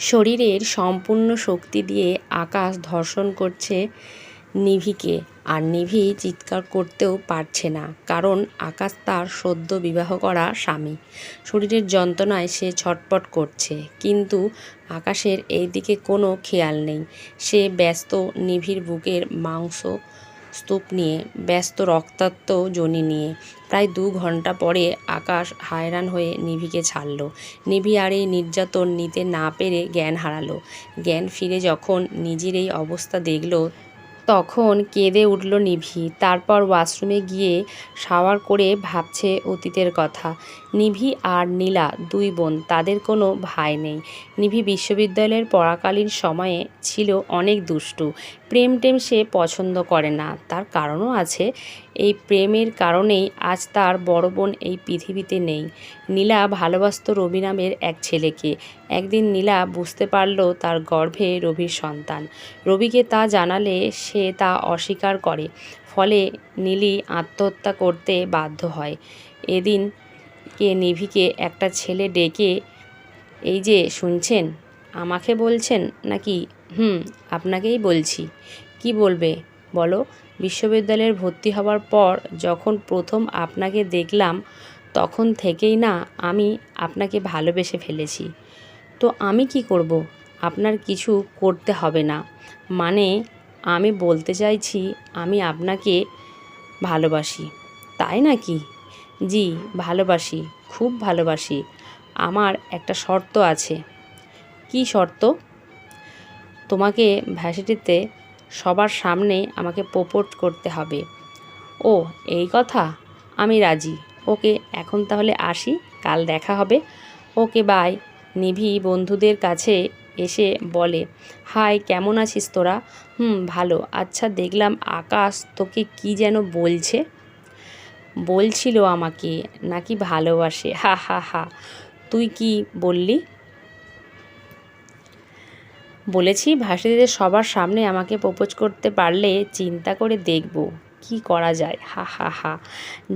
শরীরের সম্পূর্ণ শক্তি দিয়ে আকাশ ধর্ষণ করছে নিভিকে, আর নিভি চিৎকার করতেও পারছে না, কারণ আকাশ তার সদ্য বিবাহ করা স্বামী। শরীরের যন্ত্রণায় সে ছটপট করছে, কিন্তু আকাশের এই দিকে কোনো খেয়াল নেই। সে ব্যস্ত নিভির বুকের মাংস স্তূপ নিয়ে, ব্যস্ত রক্তাক্ত যোনি নিয়ে। প্রায় 2 ঘন্টা পরে আকাশ হায়রান হয়ে নিভিকে ছাড়ল। নিভি আর এই নির্যাতন নিতে না পেরে জ্ঞান হারালো। জ্ঞান ফিরে যখন নিজের এই অবস্থা দেখল, তখন কেঁদে উঠল নিভি। তারপর ওয়াশরুমে গিয়ে শাওয়ার করে ভাবছে অতীতের কথা। নিভি আর নীলা 2 বোন, তাদের কোনো ভাই নেই। নিভি বিশ্ববিদ্যালয়ের পড়াকালীন সময়ে ছিল অনেক দুষ্টু। প্রেম টেম সে পছন্দ করে না, তার কারণও আছে। এই প্রেমের কারণেই আজ তার বড় বোন এই পৃথিবীতে নেই। নীলা ভালোবাসত রবি নামের এক ছেলেকে। একদিন নীলা বুঝতে পারল তার গর্ভে রবির সন্তান। রবিকে তা জানালে সে তা অস্বীকার করে, ফলে নীলি আত্মহত্যা করতে বাধ্য হয়। এদিন নিভিকে একটা ছেলে ডেকে, এই যে শুনছেন, আমাকে বলছেন নাকি? আপনাকেই বলছি। কি বলবে বলো? বিশ্ববিদ্যালয়ে ভর্তি হওয়ার পর যখন প্রথম আপনাকে দেখলাম, তখন থেকেই না আমি আপনাকে ভালোবেসে ফেলেছি। তো আমি কি করব? আপনার কিছু করতে হবে না। মানে আমি বলতে চাইছি, আমি আপনাকে ভালোবাসি। তাই নাকি? জি, ভালোবাসি, খুব ভালোবাসি। আমার একটা শর্ত আছে। কি শর্ত? তোমাকে ভার্সিটিতে সবার সামনে আমাকে প্রপোজ করতে হবে। ও, এই কথা? আমি রাজি। ওকে, এখন তাহলে আসি, কাল দেখা হবে। ওকে, বাই। নিভি বন্ধুদের কাছে এসে বলে, হাই, কেমন আছিস তোরা? ভালো। আচ্ছা, দেখলাম আকাশ তোকে কি যেন বলছে। বলছিল আমাকে নাকি ভালোবাসে। হা হা হা। তুই কি বললি? বলেছি ভার্সিটিতে সবার সামনে আমাকে প্রপোজ করতে পারলে চিন্তা করে দেখব কি করা যায়। হা হা হা।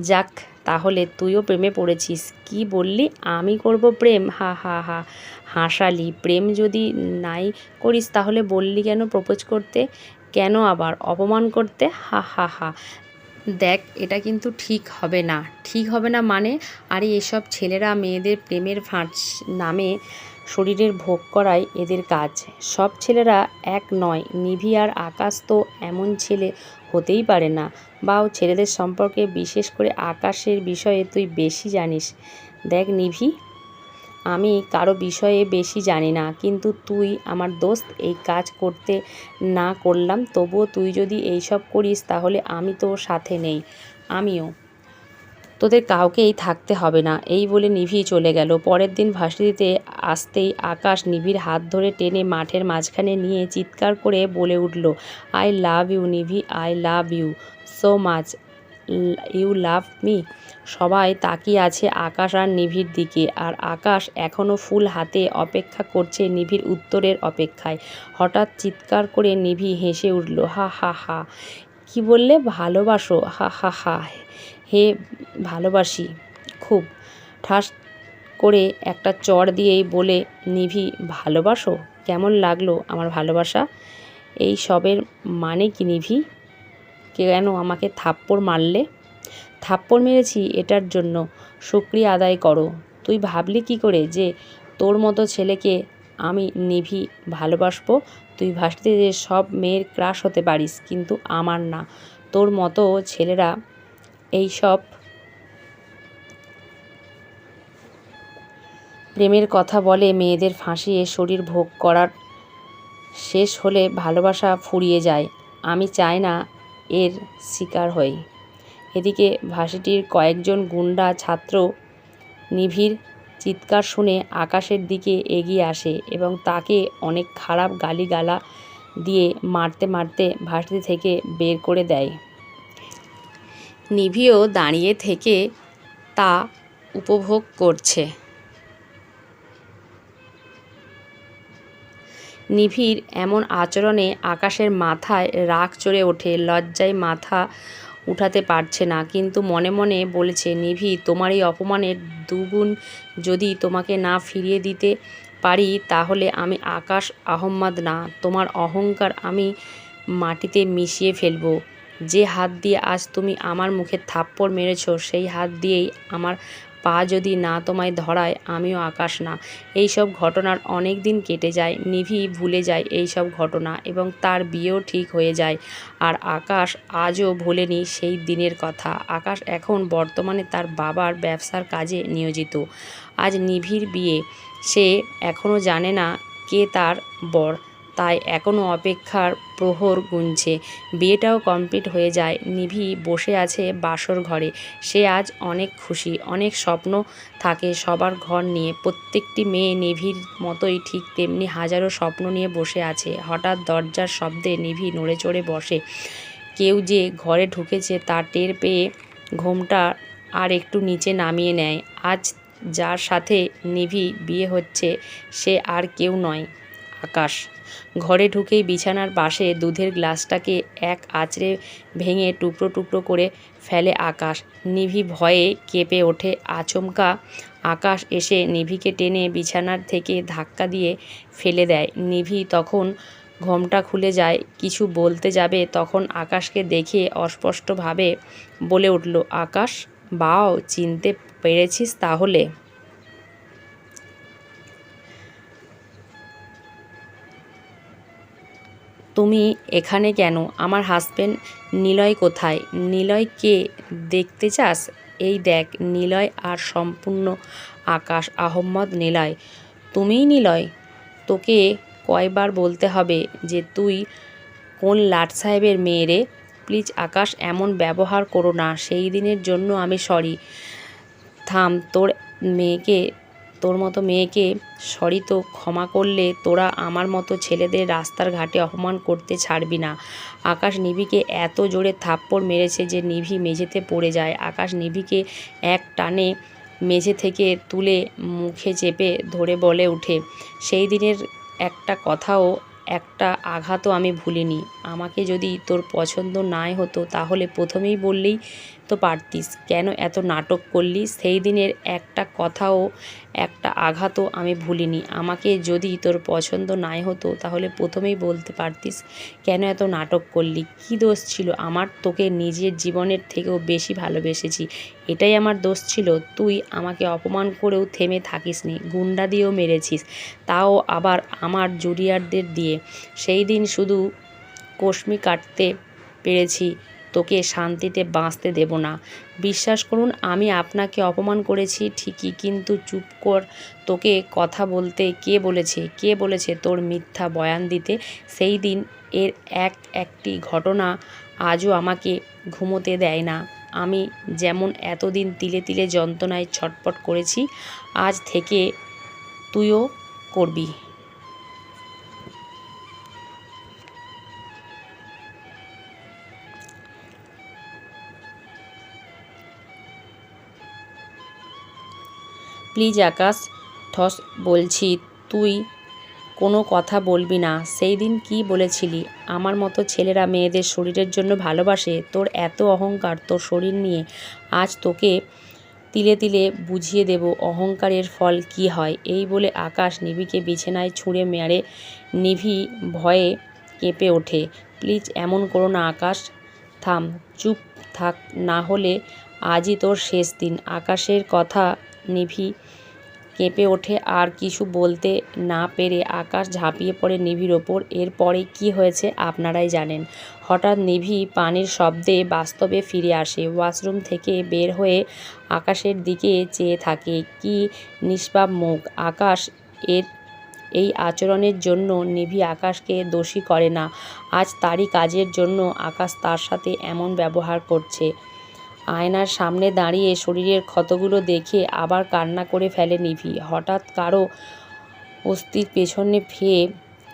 যাক, তাহলে তুইও প্রেমে পড়েছিস। কি বললি? আমি করব প্রেম? হা হা হা। হাসালি। প্রেম যদি নাই করিস তাহলে বললি কেন প্রপোজ করতে? কেন আবার অপমান করতে? হা হা হা। দেখ, এটা কিন্তু ঠিক হবে না। ঠিক হবে না মানে? আরে এসব ছেলেরা মেয়েদের প্রেমের ফাঁস নামে শরীরের ভোগ করাই এদের কাজ। সব ছেলেরা এক নয়। নিভি আর আকাশ তো এমন ছেলে হতেই পারে না। বা ও ছেলেদের সম্পর্কে, বিশেষ করে আকাশের বিষয়ে তুই বেশি জানিস। দেখ নিভি, আমি কারো বিষয়ে বেশি জানি না, কিন্তু তুই আমার দোস্ত। এই কাজ করতে না করলাম, তবুও তুই যদি এইসব করিস তাহলে আমি তোর সাথে নেই। আমিও। তোদের কাউকেই থাকতে হবে না। এই বলে নিভি চলে গেল। পরের দিন ভার্সিটিতে আসতেই আকাশ নিভির হাত ধরে টেনে মাঠের মাঝখানে নিয়ে চিৎকার করে বলে উঠল, I love you Nivi, I love you so much, you love me. সবাই তাকিয়ে আছে আকাশ আর নিভির দিকে, আর আকাশ এখনও ফুল হাতে অপেক্ষা করছে নিভির উত্তরের অপেক্ষায়। হঠাৎ চিৎকার করে নিভি হেসে উঠল, হা হা হা। কি বললে? ভালোবাসো? হা হা হা। হে, ভালোবাসি খুব। ঠাস করে একটা চড় দিয়েই বলে, নিভি ভালোবাসো? কেমন লাগলো আমার ভালোবাসা? এই সবের মানে কি নিভি? কেন আমাকে থাপ্পড় মারলে? থাপ্পড় মেরেছি এটার জন্য শুকরিয়া আদায় করো। তুই ভাবলি কি করে যে তোর মতো ছেলেকে আমি নিভি ভালোবাসবো? তুই ভার্সিটিতে সব মেয়ের ক্রাশ হতে পারিস, কিন্তু আমার না। তোর মতো ছেলেরা এই সব প্রেমের কথা বলে, মেয়েদের ফাঁসিয়ে শরীর ভোগ করার শেষ হলে ভালোবাসা ফুরিয়ে যায়। আমি চাই না এর শিকার হই। এদিকে ভার্সিটির কয়েকজন গুন্ডা ছাত্র নিভির চিৎকার শুনে আকাশের দিকে এগিয়ে আসে এবং তাকে অনেক খারাপ গালিগালা দিয়ে মারতে মারতে ভার্সিটি থেকে বের করে দেয়। নিভিও দাঁড়িয়ে থেকে তা উপভোগ করছে। নিভির এমন আচরণে আকাশের মাথায় রাগ চড়ে ওঠে। লজ্জায় মাথা উঠাতে পারছে না, কিন্তু মনে মনে বলেছে, নিভি, তোমার এই অপমানের 2 গুণ যদি তোমাকে না ফিরিয়ে দিতে পারি তাহলে আমি আকাশ আহম্মদ না, তোমার অহংকার আমি মাটিতে মিশিয়ে ফেলবো। যে হাত দিয়ে আজ তুমি আমার মুখে থাপ্পড় মেরেছ সেই হাত দিয়েই আমার পা যদি না তোমায় ধরায় আমিও আকাশ না। এইসব ঘটনার অনেক দিন কেটে যায়। নিভি ভুলে যায় এইসব ঘটনা এবং তার বিয়েও ঠিক হয়ে যায়। আর আকাশ আজও ভোলেনি সেই দিনের কথা। আকাশ এখন বর্তমানে তার বাবার ব্যবসার কাজে নিয়োজিত। আজ নিভির বিয়ে, সে এখনও জানে না কে তার বর, তাই এখনও অপেক্ষার প্রহর গুনছে। বিয়েটাও কমপ্লিট হয়ে যায়। নিভি বসে আছে বাসর ঘরে। সে আজ অনেক খুশি। অনেক স্বপ্ন থাকে সবার ঘর নিয়ে। প্রত্যেকটি মেয়ে নিভির মতোই ঠিক তেমনি হাজারো স্বপ্ন নিয়ে বসে আছে। হঠাৎ দরজার শব্দে নিভি নড়ে চড়ে বসে। কেউ যে ঘরে ঢুকেছে তা টের পেয়ে ঘোমটা আর একটু নিচে নামিয়ে নেয়। আজ যার সাথে নিভি বিয়ে হচ্ছে সে আর কেউ নয়, আকাশ। ঘরে ঢুকেই বিছানার পাশে দুধের গ্লাসটাকে এক আঁচড়ে ভেঙে টুকরো টুকরো করে ফেলে আকাশ। নিভি ভয়ে কেঁপে ওঠে। আচমকা আকাশ এসে নিভিকে টেনে বিছানার থেকে ধাক্কা দিয়ে ফেলে দেয়। নিভি তখন ঘোমটা খুলে যায়, কিছু বলতে যাবে তখন আকাশকে দেখে অস্পষ্টভাবে বলে উঠল, আকাশ বাও, চিনতে পেরেছিস তাহলে? তুমি এখানে কেন? আমার হাজবেন্ড নিলয় কোথায়? নিলয়কে দেখতে চাস? এই দেখ নিলয়। আর সম্পূর্ণ আকাশ আহম্মদ নিলয়। তুমিই নিলয়? তোকে কয়বার বলতে হবে যে তুই কোন লাট সাহেবের মেয়ে রে? প্লিজ আকাশ, এমন ব্যবহার করো না। সেই দিনের জন্য আমি সরি। থাম, তোর মতো মেয়েকে সরি তো ক্ষমা করলে তোরা আমার মতো ছেলেদের রাস্তার ঘাটে অপমান করতে ছাড়বি না। আকাশ নিভিকে এত জোরে থাপ্পড় মেরেছে যে নিভি মেঝেতে পড়ে যায়। আকাশ নিভিকে এক টানে মেঝে থেকে তুলে মুখে চেপে ধরে বলে উঠে, সেই দিনের একটা কথাও একটা আঘাতও আমি ভুলিনি। আমাকে যদি তোর পছন্দ নাই হতো তাহলে প্রথমেই বললেই তো পারতিস। কেন এত নাটক করলি? সেই দিনের একটা কথাও একটা আঘাতও আমি ভুলিনি। আমাকে যদি তোর পছন্দ নাই হতো তাহলে প্রথমেই বলতে পারতিস। কেন এত নাটক করলি? কী দোষ ছিল আমার? তোকে নিজের জীবনের থেকেও বেশি ভালোবেসেছি। এটাই আমার দোষ ছিল? তুই আমাকে অপমান করেও থেমে থাকিসনি, গুন্ডা দিয়েও মেরেছিস, তাও আবার আমার জুনিয়রদের দিয়ে। সেই দিন শুধু কসমি কাটতে পেরেছি, তোকে শান্তিতে বাঁচতে দেব না। বিশ্বাস করুন, আমি আপনাকে অপমান করেছি ঠিকই, কিন্তু চুপ কর। তোকে কথা বলতে কে বলেছে তোর মিথ্যা বয়ান দিতে? সেই দিন এর একটি ঘটনা আজও আমাকে ঘুমোতে দেয় না। আমি যেমন এতদিন তিলে তিলে যন্ত্রণায় ছটফট করেছি, আজ থেকে তুইও করবি। প্লিজ আকাশ, ঠস বলছি, তুই কোনো কথা বলবি না। সেই দিন কী বলেছিলি? আমার মতো ছেলেরা মেয়েদের শরীরের জন্য ভালোবাসে। তোর এত অহংকার তোর শরীর নিয়ে। আজ তোকে তিলে তিলে বুঝিয়ে দেব অহংকারের ফল কী হয়। এই বলে আকাশ নিভিকে বিছানায় ছুঁড়ে মেরে। নিভি ভয়ে কেঁপে ওঠে। প্লিজ এমন করো না আকাশ, থাম, চুপ থাক, না হলে আজই তোর শেষ দিন। আকাশের কথা নিভি কেঁপে ওঠে। আর কিছু বলতে না পেরে আকাশ ঝাঁপিয়ে পড়ে নিভির ওপর। এরপরে কী হয়েছে আপনারাই জানেন। হঠাৎ নিভি পানির শব্দে বাস্তবে ফিরে আসে। ওয়াশরুম থেকে বের হয়ে আকাশের দিকে চেয়ে থাকে। কি নিষ্পাপ মুখ। আকাশ এই আচরণের জন্য নিভি আকাশকে দোষী করে না। আজ তারই কাজের জন্য আকাশ তার সাথে এমন ব্যবহার করছে। আয়নার সামনে দাঁড়িয়ে শরীরের ক্ষতগুলো দেখে আবার কান্না করে ফেলে নিভি। হঠাৎ কারো অস্থির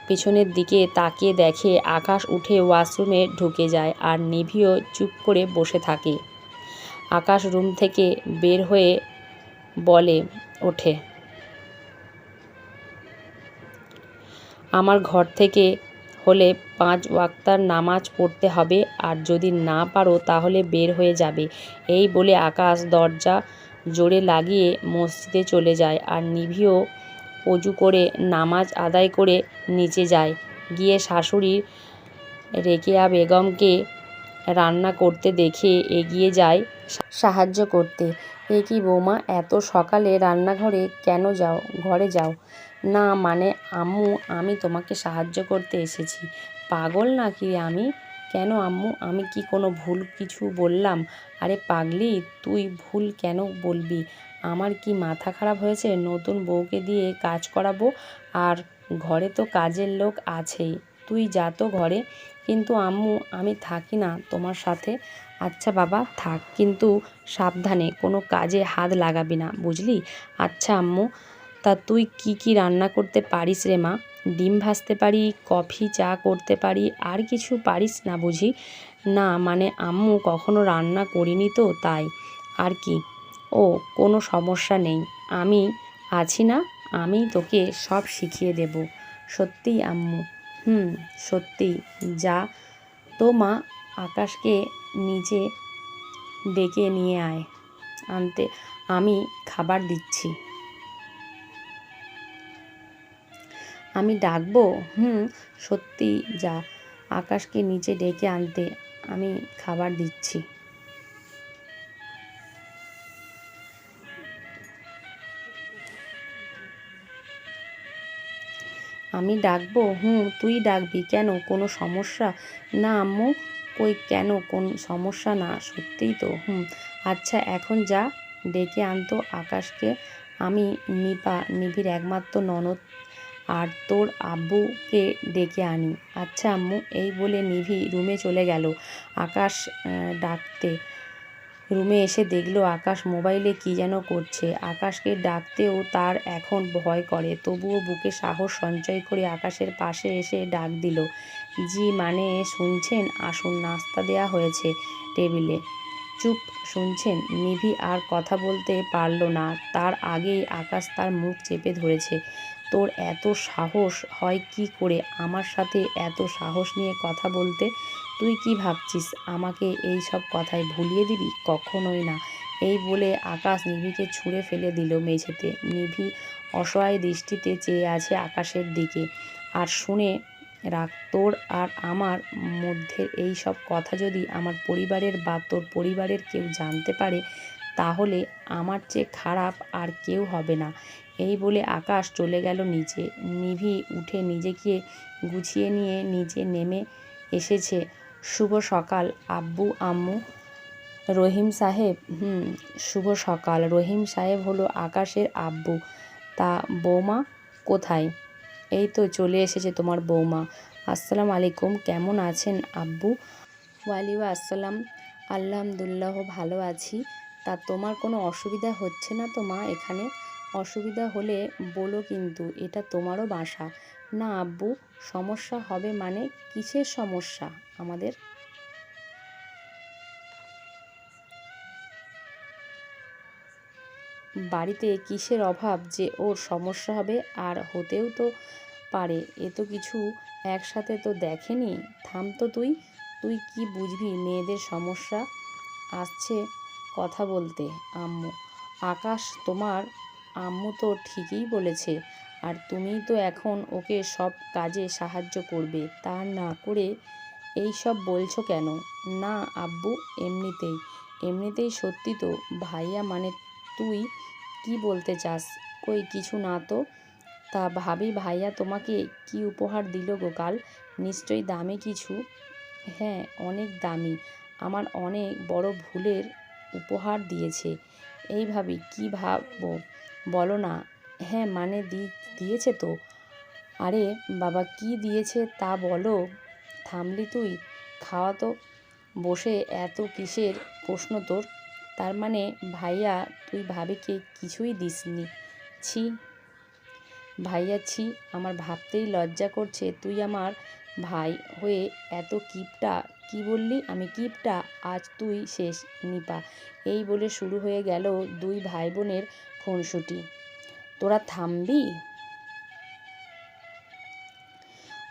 পেছনের দিকে তাকিয়ে দেখে আকাশ উঠে ওয়াশরুমে ঢুকে যায়। আর নিভিও চুপ করে বসে থাকে। আকাশ রুম থেকে বের হয়ে বলে ওঠে, আমার ঘর থেকে হলে 5 ওয়াক্তের নামাজ পড়তে হবে, আর যদি না পারো তাহলে বের হয়ে যাবে। এই বলে আকাশ দরজা জোরে লাগিয়ে মসজিদে চলে যায়। আর নিভিও অজু করে নামাজ আদায় করে নিচে যায়, গিয়ে শাশুড়ি রেকিয়া বেগমকে রান্না করতে দেখে এগিয়ে যায় সাহায্য করতে। এ কি বৌমা, এত সকালে রান্নাঘরে কেন যাও? ঘরে যাও না। মানে আম্মু, আমি তোমাকে সাহায্য করতে এসেছি। পাগল নাকি আমি? কেন আম্মু, আমি কি কোনো ভুল কিছু বললাম? আরে পাগলি, তুই ভুল কেন বলবি? আমার কি মাথা খারাপ হয়েছে নতুন বউকে দিয়ে কাজ করাবো? আর ঘরে তো কাজের লোক আছেই, তুই যা তো ঘরে। কিন্তু আম্মু, আমি থাকি না তোমার সাথে? আচ্ছা বাবা থাক, কিন্তু সাবধানে, কোনো কাজে হাত লাগাবি না, বুঝলি? আচ্ছা আম্মু। তা তুই কি কি রান্না করতে পারিস রে মা? ডিম ভাজতে পারি, কফি চা করতে পারি, আর কিছু পারিস না বুঝি? না মানে আম্মু, কখনো রান্না করিনি তো তাই আর কি। ও, কোনো সমস্যা নেই, আমি আছি না, আমি তোকে সব শিখিয়ে দেব। সত্যিই আম্মু? সত্যি। যা তো মা, আকাশকে নিচে ডেকে নিয়ে আয় আনতে, আমি খাবার দিচ্ছি। আমি ডাকবো? সত্যি যা, আকাশকে নিচে ডেকে আনতে, আমি খাবার দিচ্ছি। আমি ডাকবো? তুই ডাকবি কেন? কোনো সমস্যা? না আম্মু, কই কেন, কোন সমস্যা না, সত্যিই তো। আচ্ছা এখন যা, ডেকে আনতো আকাশকে। আমি নিভির একমাত্র ননদ, আর তোর আব্বুকে ডেকে আনি। আচ্ছা আম্মু। এই বলে নিভি রুমে চলে গেল আকাশ ডাকতে। রুমে এসে দেখল আকাশ মোবাইলে কী যেন করছে। আকাশকে ডাকতেও তার এখন ভয় করে, তবুও বুকে সাহস সঞ্চয় করে আকাশের পাশে এসে ডাক দিল, জি মানে শুনছেন? আসুন, নাস্তা দেয়া হয়েছে টেবিলে। চুপ, শুনছেন? নিভি আর কথা বলতে পারল না, তার আগেই আকাশ তার মুখ চেপে ধরেছে। তোর এত সাহস হয় কি করে আমার সাথে এত সাহস নিয়ে কথা বলতে? তুই কি ভাবছিস আমাকে এই সব কথায় ভুলিয়ে দিবি? কখনোই না। এই বলে আকাশ নিভিকে ছুঁড়ে ফেলে দিল মেঝেতে। নিভি অসহায় দৃষ্টিতে চেয়ে আছে আকাশের দিকে। আর শুনে রাখ, তোর আর আমার মধ্যে এই সব কথা যদি আমার পরিবারের বা তোর পরিবারের কেউ জানতে পারে, তাহলে আমার চেয়ে খারাপ আর কেউ হবে না। এই বলে আকাশ চলে গেল নিচে। নিভি উঠে নিজেকে গুছিয়ে নিয়ে নিচে নেমে এসেছে। শুভ সকাল আব্বু আম্মু। রহিম সাহেব? শুভ সকাল। রহিম সাহেব হলো আকাশের আব্বু। তা বৌমা কোথায়? এই তো চলে এসেছে তোমার বৌমা। আসসালামু আলাইকুম, কেমন আছেন আব্বু? ওয়ালাইকুম আসসালাম। আলহামদুলিল্লাহ, ভালো আছি। তা তোমার কোনো অসুবিধা হচ্ছে না তো মা এখানে? অসুবিধা হলে বলো, কিন্তু এটা তোমারও বাসা। না আব্বু, সমস্যা হবে মানে? কিসের সমস্যা আমাদের? বাড়িতে কিসের অভাব যে ওর সমস্যা হবে? আর হতেও তো পারে, এ তো কিছু একসাথে তো দেখেনি। থাম তো তুই, তুই কি বুঝবি মেয়েদের সমস্যা? আসছে কথা বলতে আম্মু। আকাশ, তোমার আম্মু তো ঠিকই বলেছে, আর তুমিই তো এখন ওকে সব কাজে সাহায্য করবে, তা না করে এই সব বলছো কেন? না আব্বু, এমনিতেই সত্যি তো। ভাইয়া মানে তুই কি বলতে চাস? কই কিছু না তো। তা ভাবি, ভাইয়া তোমাকে কি উপহার দিল গো কাল? নিশ্চয়ই দামি কিছু। হ্যাঁ, অনেক দামি। আমার অনেক বড় ভুলের উপহার দিয়েছে। এই ভাবি, কি ভাববো বলো না? হ্যাঁ মানে দিয়েছে তো। আরে বাবা, কি দিয়েছে তা বলো। থামলি তুই? খাওয়া তো বসে, এত কিসের প্রশ্ন তোর? তার মানে ভাইয়া, তুই ভাবিকে কিছুই দিসনি? ছি ভাইয়া, ছি, আমার ভাবতেই লজ্জা করছে। তুই আমার ভাই হয়ে এত কিপটা। কি বললি? আমি কিপটা? আজ তুই শেষ নিপা। এই বলে শুরু হয়ে গেল দুই ভাই বোনের খুনসুটি। তোরা থামবি?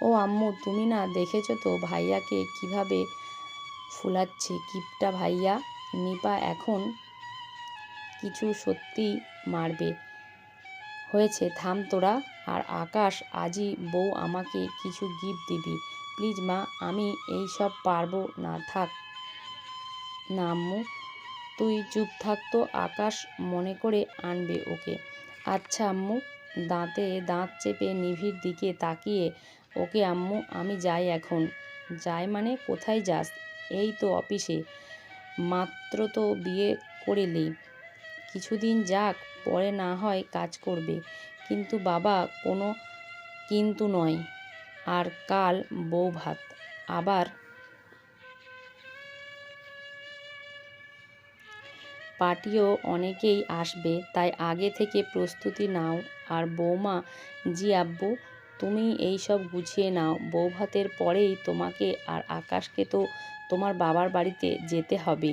ও আম্মু, তুমি না দেখেছো তো ভাইয়াকে কিভাবে ফুলাচ্ছে? কিপটা ভাইয়া। নিপা এখন কিছু সত্যিই মারবে। হয়েছে, থাম তোরা। আর আকাশ, আজই বউ আমাকে কিছু গিফট দিবি প্লিজ মা, আমি এই সব পারবো না। থাক না আম্মু, তুই চুপ থাক তো, আকাশ মনে করে আনবে ওকে। আচ্ছা আম্মু। দাঁতে দাঁত চেপে নিভির দিকে তাকিয়ে, ওকে আম্মু, আমি যাই এখন। যাই মানে কোথায় যাস? এই তো অফিসে। মাত্র তো বিয়ে করেলি, কিছুদিন যাক, পরে না হয় কাজ করবে। কিন্তু বাবা, কোনো কিন্তু নয়। আর কাল বউ ভাত, আবার পার্টিও অনেকেই আসবে, তাই আগে থেকে প্রস্তুতি নাও। আর বৌমা, জি আব্বু, তুমি এই সব গুছিয়ে নাও। বউ ভাতের পরেই তোমাকে আর আকাশকে তো তোমার বাবার বাড়িতে যেতে হবে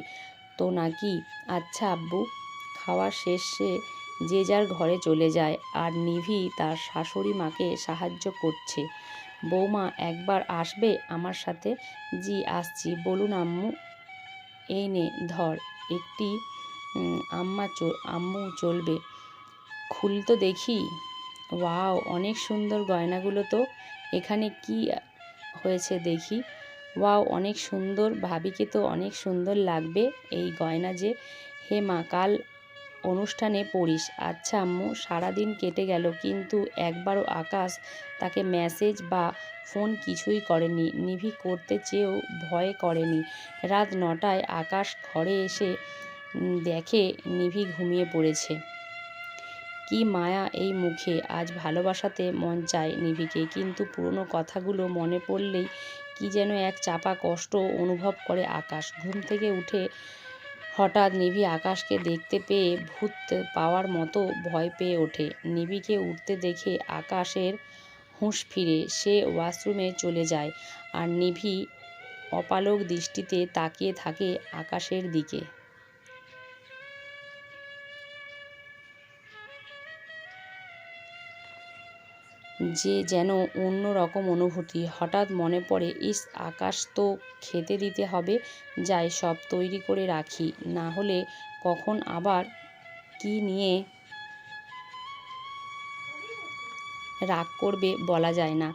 তো নাকি? আচ্ছা আব্বু। খাওয়া শেষে যে যার ঘরে চলে যায়, আর নিভি তার শাশুড়ি মাকে সাহায্য করছে। বৌমা, একবার আসবে আমার সাথে? জি আসছি, বলুন আম্মু। এই নে ধর একটি। আম্মু চলবে, খুল তো দেখি। ওয়াও, অনেক সুন্দর গয়নাগুলো তো। এখানে কি হয়েছে দেখি। ওয়াও, অনেক সুন্দর, ভাবিকে তো অনেক সুন্দর লাগবে এই গয়না যে। হে মা, কাল অনুষ্ঠানে পড়িস। আচ্ছা আম্মু। সারাদিন কেটে গেল, কিন্তু একবারও আকাশ তাকে মেসেজ বা ফোন কিছুই করেনি। নিভি করতে চেয়েও ভয় করেনি। রাত 9টায় আকাশ ঘরে এসে দেখে নিভি ঘুমিয়ে পড়েছে। কি মায়া এই মুখে! আজ ভালোবাসাতে মন চায় নিভিকে, কিন্তু পুরনো কথাগুলো মনে পড়লেই কি যেন এক চাপা কষ্ট অনুভব করে আকাশ। ঘুম থেকে উঠে হঠাৎ নিভি আকাশকে দেখতে পেয়ে ভূত পাওয়ার মতো ভয় পেয়ে ওঠে। নিভিকে উঠতে দেখে আকাশের হুঁশ ফিরে, সে ওয়াশরুমে চলে যায়। আর নিভি অপালক দৃষ্টিতে তাকিয়ে থাকে আকাশের দিকে। যে যেন অন্য রকম অনুভূতি। হঠাৎ মনে পড়ে, ইস, আকাশ তো খেতে দিতে হবে। যাই, সব তৈরি করে রাখি, না হলে কখন আবার কি নিয়ে রাগ করবে বলা যায় না।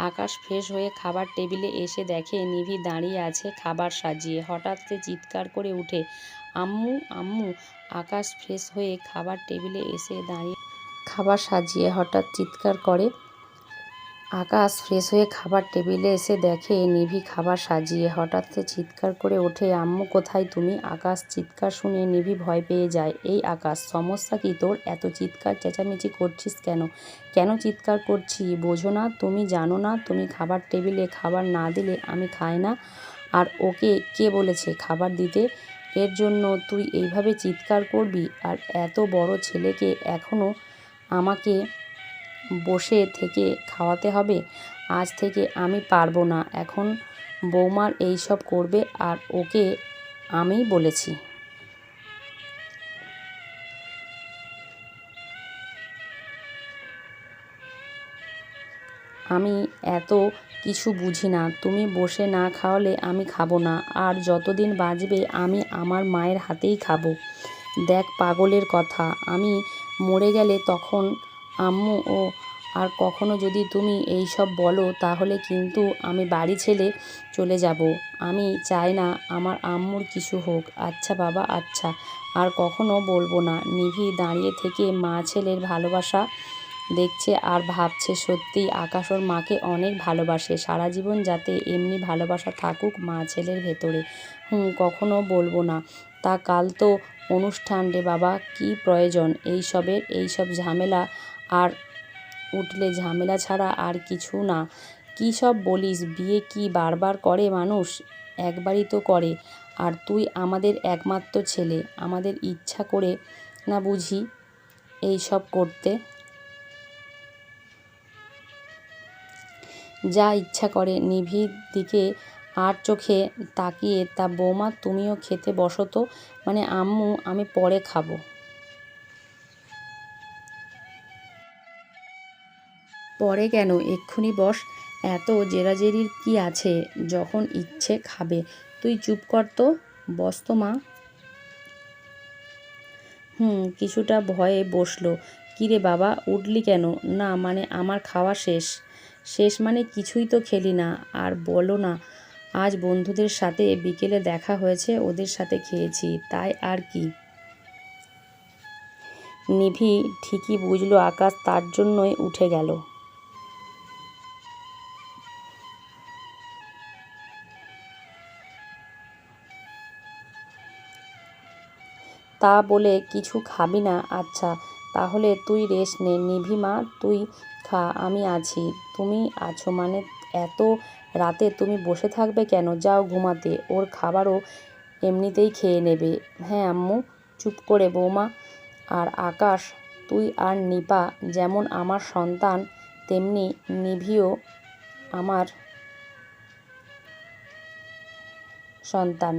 আকাশ ফ্রেশ হয়ে খাবার টেবিলে এসে দেখে নিভি দাঁড়িয়ে আছে খাবার সাজিয়ে। হঠাৎ সে চিৎকার করে উঠে, আম্মু আম্মু! আকাশ ফ্রেশ হয়ে খাবার টেবিলে এসে দাঁড়িয়ে খাবার সাজিয়ে হঠাৎ চিৎকার করে। আকাশ ফ্রেশ হয়ে খাবার টেবিলে এসে দেখে নিভি খাবার সাজিয়ে। হঠাৎ সে চিৎকার করে ওঠে, আম্মু কোথায় তুমি? আকাশ চিৎকার শুনে নিভি ভয় পেয়ে যায়। এই আকাশ, সমস্যা কি তোর? এত চিৎকার চেঁচামেচি করছিস কেন? কেন চিৎকার করছি বোঝো না? তুমি জানো না তুমি খাবার টেবিলে খাবার না দিলে আমি খাই না? আর ওকে কে বলেছে খাবার দিতে? এর জন্য তুই এইভাবে চিৎকার করবি? আর এত বড় ছেলেকে এখনও আমাকে বসে থেকে খাওয়াতে হবে? আজ থেকে আমি পারবো না। এখন বৌমার এই সব করবে, আর ওকে আমিই বলেছি। আমি এত কিছু বুঝি না। তুমি বসে না খাওয়ালে আমি খাবো না। আর যতদিন বাঁচবে আমি আমার মায়ের হাতেই খাবো। দেখ পাগলের কথা, আমি মরে গেলে তখন আম্মু ও আর কখনো যদি তুমি এই সব বলো তাহলে কিন্তু আমি বাড়ি ছেড়ে চলে যাব। আমি চাই না আমার আম্মুর কিছু হোক। আচ্ছা বাবা, আচ্ছা, আর কখনো বলবো না। নিভি দাঁড়িয়ে থেকে মা ছেলের ভালোবাসা দেখছে আর ভাবছে, সত্যিই আকাশ ওর মাকে অনেক ভালোবাসে। সারা জীবন যাতে এমনি ভালোবাসা থাকুক মা ছেলের ভেতরে। কখনো বলবো না। তা কাল তো অনুষ্ঠান রে বাবা, কি প্রয়োজন এইসবের? এইসব ঝামেলা আর উঠলে ঝামেলা ছাড়া আর কিছু না। কী সব বলিস? বিয়ে কি বারবার করে মানুষ? একবারই তো করে। আর তুই আমাদের একমাত্র ছেলে, আমাদের ইচ্ছা করে না বুঝি এই সব করতে? যা ইচ্ছা করে। নিভির দিকে আর চোখে তাকিয়ে, তা বৌমা তুমিও খেতে বসো তো। মানে আম্মু, আমি পরে খাবো। পরে কেন, এক্ষুনি বস। এত জেরাজেরির কি আছে? যখন ইচ্ছে খাবে। তুই চুপ কর তো, বস তো মা। কিছুটা ভয়ে বসলো, কিরে বাবা, উঠলি কেন? না মানে আমার খাওয়া শেষ। শেষ মানে কিছুই তো খেলি না। আর বলো না, আজ বন্ধুদের সাথে বিকেলে দেখা হয়েছে, ওদের সাথে খেয়েছি, তাই আর কি। নিভি ঠিকই বুঝলো আকাশ তার জন্যই উঠে গেল। তা বলে কিছু খাবি না? আচ্ছা তাহলে তুই রেস্ট নে। নিভি মা, তুই খা, আমি আছি। তুমি আছো মানে এত রাতে তুমি বসে থাকবে কেন? যাও ঘুমাতে, ওর খাবারও এমনিতেই খেয়ে নেবে। হ্যাঁ আম্মু। চুপ করে বৌমা। আর আকাশ, তুই আর নিপা যেমন আমার সন্তান, তেমনি নিভিও আমার সন্তান।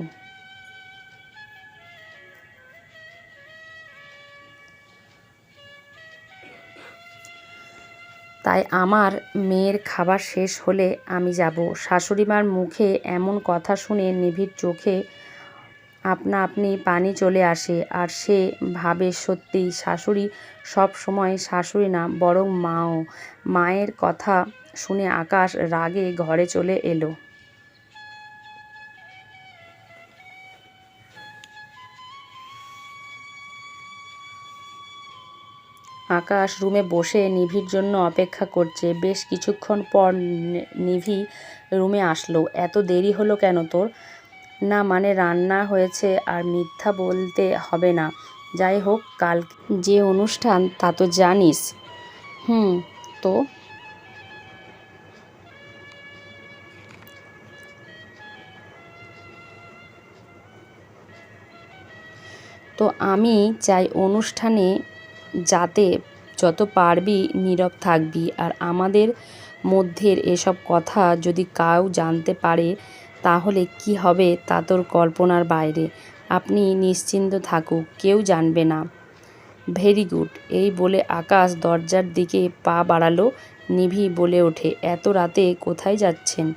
তাই আমার মেয়ের খাবার শেষ হলে আমি যাব। শাশুড়িমার মুখে এমন কথা শুনে নিভির চোখে আপনা আপনি পানি চলে আসে। আর সে ভাবে সত্যি শাশুড়ি সব সময় শাশুড়ি না, বরং মাও। মায়ের কথা শুনে আকাশ রাগে ঘরে চলে এলো। আকাশ রুমে বসে নিভির জন্য অপেক্ষা করছে। বেশ কিছুক্ষণ পর নিভি রুমে আসলো। এত দেরি হলো কেন তোর? না মানে রান্না হয়েছে আর মিথ্যা বলতে হবে না। যাই হোক, কাল যে অনুষ্ঠান তা তো জানিস। হুম। তো তো আমি চাই অনুষ্ঠানে যাতে যত পারবি নীরব থাকবি। আর আমাদের মধ্যের এসব কথা যদি কেউ জানতে পারে তাহলে কি হবে তা তোর কল্পনার বাইরে। আপনি নিশ্চিন্ত থাকুক, কেউ জানবে না। Very good. এই বলে আকাশ দরজার দিকে পা বাড়ালো। নিভি বলে ওঠে, এত রাতে কোথায় যাচ্ছেন?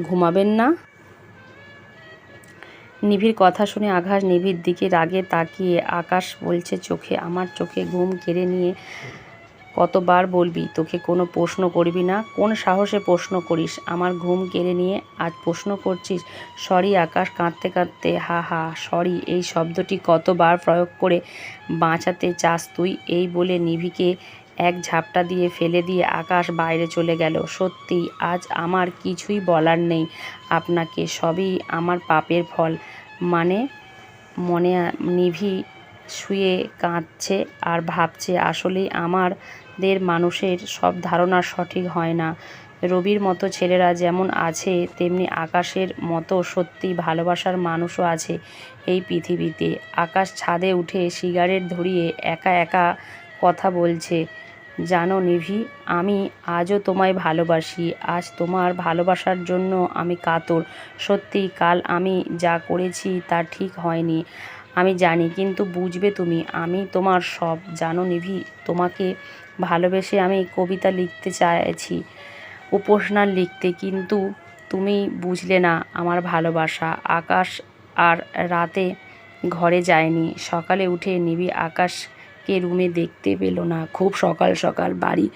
ঘুমাবেন না? নিভির কথা শুনে আকাশ নিভির দিকে রাগে তাকিয়ে আকাশ বলছে, আমার চোখে ঘুম কেড়ে নিয়ে কতবার বলবি তোকে কোনো প্রশ্ন করবি না? কোন সাহসে প্রশ্ন করিস? আমার ঘুম কেড়ে নিয়ে আজ প্রশ্ন করছিস? সরি আকাশ কাঁদতে কাঁদতে। হা হা, সরি এই শব্দটি কতবার প্রয়োগ করে বাঁচাতে চাস তুই? এই বলে নিভিকে এক ঝাপটা দিয়ে ফেলে দিয়ে আকাশ বাইরে চলে গেল। সত্যি আজ আমার কিছুই বলার নেই আপনাকে, সবই আমার পাপের ফল। মানে মনে নিভি শুয়ে কাঁদছে আর ভাবছে, আসলেই আমাদের মানুষের সব ধারণা সঠিক হয় না। রবির মতো ছেলেরা যেমন আছে, তেমনি আকাশের মতো সত্যি ভালোবাসার মানুষও আছে এই পৃথিবীতে। আকাশ ছাদে উঠে সিগারেট ধরিয়ে একা একা কথা বলছে, জানো নিভি, আমি আজও তোমায় ভালোবাসি। আজ তোমার ভালোবাসার জন্য আমি কাতর। সত্যি কাল আমি যা করেছি তা ঠিক হয়নি, আমি জানি, কিন্তু বুঝবে তুমি, আমি তোমার সব। জানো নিভি, তোমাকে ভালোবেসে আমি কবিতা লিখতে চাইছি, উপন্যাস লিখতে, কিন্তু তুমি বুঝলে না আমার ভালোবাসা। আকাশ আর রাতে ঘরে যায়নি। সকালে উঠে নিভি আকাশকে রুমে দেখতে পেল না। খুব সকাল সকাল বাড়ি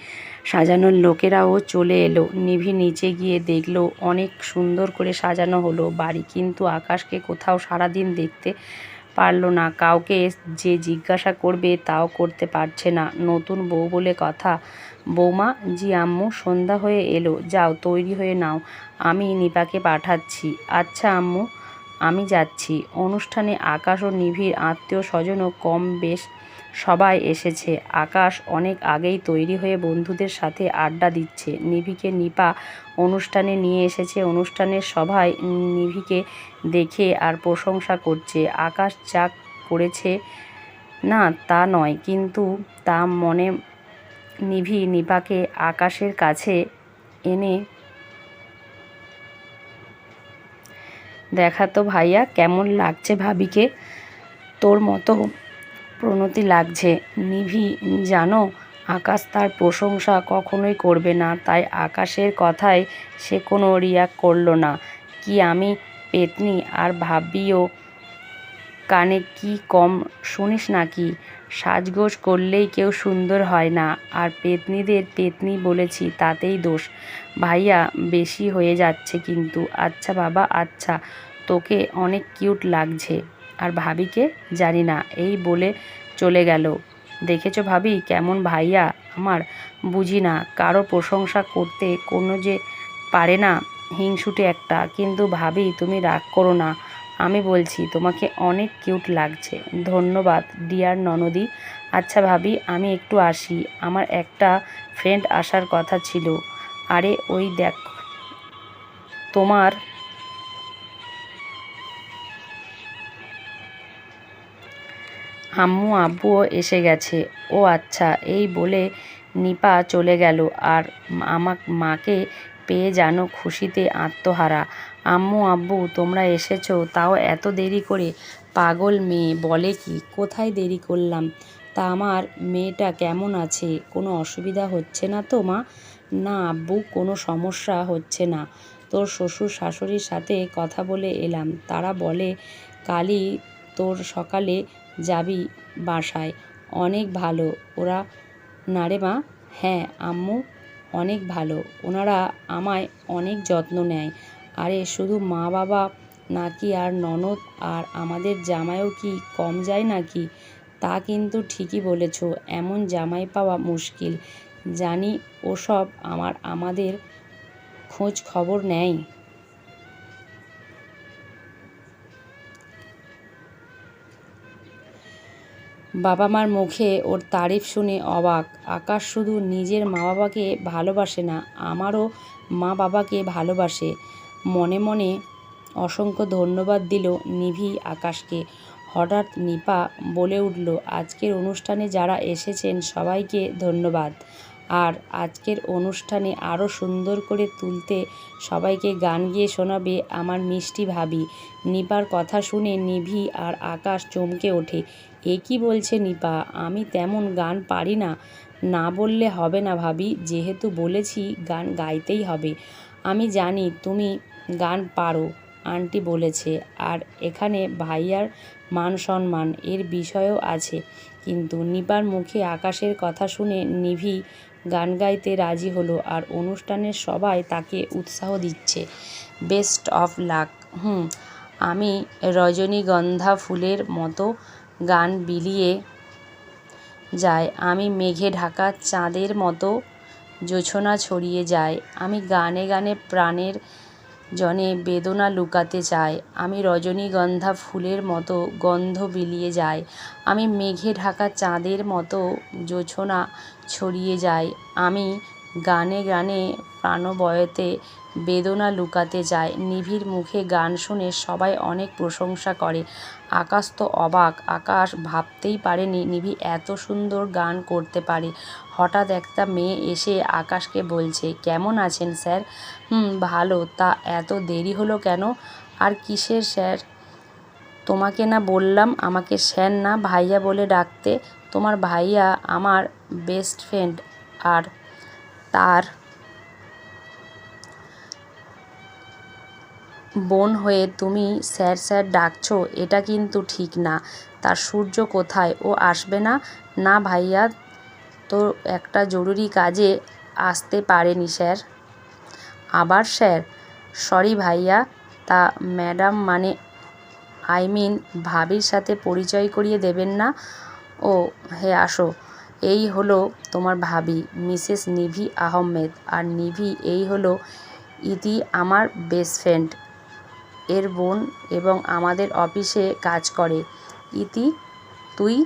সাজানোর লোকেরাও চলে এলো। নিভি নিচে গিয়ে দেখলো অনেক সুন্দর করে সাজানো হলো বাড়ি, কিন্তু আকাশকে কোথাও সারাদিন দেখতে পারল না। কাউকে যে জিজ্ঞাসা করবে তাও করতে পারছে না। নতুন বউ বলে কথা। বৌমা, জি আম্মু, সন্ধ্যা হয়ে এলো, যাও তৈরি হয়ে নাও, আমি নিপাকে পাঠাচ্ছি। আচ্ছা আম্মু, আমি যাচ্ছি। অনুষ্ঠানে আকাশ ও নিভির আত্মীয় স্বজনও কম বেশ সবাই এসেছে। আকাশ অনেক আগেই তৈরি হয়ে বন্ধুদের সাথে আড্ডা দিচ্ছে। নিভিকে নিপা অনুষ্ঠানে নিয়ে এসেছে। অনুষ্ঠানের সবাই নিভিকে দেখে আর প্রশংসা করছে। আকাশ যা করেছে না তা নয়, কিন্তু তা মনে নিভি নিপাকে আকাশের কাছে এনে দেখাতো, ভাইয়া কেমন লাগছে ভাবিকে? তোর মতো প্রণতি লাগছে। নিভি জানো, আকাশ তার প্রশংসা কখনোই করবে না, তাই আকাশের কথায় সে কোনো রিয়াক্ট করলো না। কি আমি পেতনি? আর ভাবিও কানে কি কম শুনিস নাকি? সাজগোজ করলেই কেউ সুন্দর হয় না, আর পেতনিদের পেতনি বলেছি তাতেই দোষ। ভাইয়া বেশি হয়ে যাচ্ছে কিন্তু। আচ্ছা বাবা, আচ্ছা, তোকে অনেক কিউট লাগছে। আর ভাবিকে জানি না, এই বলে চলে গেল। দেখেছো ভাবি কেমন ভাইয়া আমার? বুঝি না, কারো প্রশংসা করতে কোনো যে পারে না, হিংসুটে একটা। কিন্তু ভাবি তুমি রাগ করো না, আমি বলছি তোমাকে অনেক কিউট লাগছে। ধন্যবাদ ডিয়ার ননদি। আচ্ছা ভাবি, আমি একটু আসি, আমার একটা ফ্রেন্ড আসার কথা ছিল। আরে ওই দেখ, তোমার আম্মু আব্বুও এসে গেছে। ও আচ্ছা, এই বলে নিপা চলে গেল। আর মাকে পেয়ে যেন খুশিতে আত্মহারা। আম্মু আব্বু তোমরা এসেছো, তাও এত দেরি করে? পাগল মেয়ে বলে কি, কোথায় দেরি করলাম? তা আমার মেয়েটা কেমন আছে? কোনো অসুবিধা হচ্ছে না তো মা? না আব্বু, কোনো সমস্যা হচ্ছে না। তোর শ্বশুর শাশুড়ির সাথে কথা বলে এলাম, তারা বলে কালই তোর সকালে যাবি বাসায়। অনেক ভালো ওরা। না রে মা? হ্যাঁ আম্মু, অনেক ভালো। ওনারা আমায় অনেক যত্ন নেয়। আরে শুধু মা বাবা নাকি, আর ননদ আর আমাদের জামাইও কি কম যায় নাকি? তা কিন্তু ঠিকই বলেছ, এমন জামাই পাওয়া মুশকিল। জানি ওসব আমাদের খোঁজ খবর নেয়। বাবা মার মুখে ওর তারিফ শুনে অবাক আকাশ। শুধু নিজের মা বাবাকে ভালোবাসে না, আমারও মা বাবাকে ভালোবাসে। মনে মনে অসংখ্য ধন্যবাদ দিল নিভি আকাশকে। হঠাৎ নিপা বলে উঠল, আজকের অনুষ্ঠানে যারা এসেছেন সবাইকে ধন্যবাদ। আর আজকের অনুষ্ঠানে আরও সুন্দর করে তুলতে সবাইকে গান গেয়ে শোনাবে আমার মিষ্টি ভাবি। নিপার কথা শুনে নিভি আর আকাশ চমকে ওঠে। এ কী বলছে নিপা? আমি তেমন গান পারি না। না বললে হবে না ভাবি, যেহেতু বলেছি গান গাইতেই হবে। আমি জানি তুমি গান পারো, আন্টি বলেছে। আর এখানে ভাইয়ার মান সম্মান এর বিষয়ও আছে। কিন্তু নিপার মুখে আকাশের কথা শুনে নিভি গান গাইতে রাজি হলো। আর অনুষ্ঠানের সবাই তাকে উৎসাহ দিচ্ছে। Best of luck. আমি রজনীগন্ধা ফুলের মতো গান বিলিয়ে যায়, আমি মেঘে ঢাকা চাঁদের মতো জোছনা ছড়িয়ে যায়। আমি গানে গানে প্রাণের জনে বেদনা লুকাতে চাই। আমি রজনীগন্ধা ফুলের মতো গন্ধ বিলিয়ে যায়, আমি মেঘে ঢাকা চাঁদের মতো জোছনা ছড়িয়ে যায়। আমি গানে গানে প্রাণবয়তে বেদনা লুকাতে চাই। নিভির মুখে গান শুনে সবাই অনেক প্রশংসা করে। আকাশ তো অবাক। আকাশ ভাবতেই পারেনি নিভি এত সুন্দর গান করতে পারে। হঠাৎ একটা মেয়ে এসে আকাশকে বলছে, কেমন আছেন স্যার? ভালো। তা এত দেরি হলো কেন? আর কিসের স্যার? তোমাকে না বললাম আমাকে স্যার না ভাইয়া বলে ডাকতে? তোমার ভাইয়া আমার বেস্ট ফ্রেন্ড, আর তার বোন হয়ে তুমি স্যার স্যার ডাকছো, এটা কিন্তু ঠিক না। তার সূর্য কোথায়? ও আসবে না? না ভাইয়া তো একটা জরুরি কাজে আসতে পারেনি স্যার। আবার স্যার? সরি ভাইয়া। তা ম্যাডাম মানে ভাবির সাথে পরিচয় করিয়ে দেবেন না? ও হে, আসো। এই হলো তোমার ভাবি, মিসেস নিভি আহমেদ। আর নিভি, এই হলো ইতি, আমার বেস্ট ফ্রেন্ড এর বোন এবং আমাদের অফিসে কাজ করে। ইতি, তুই?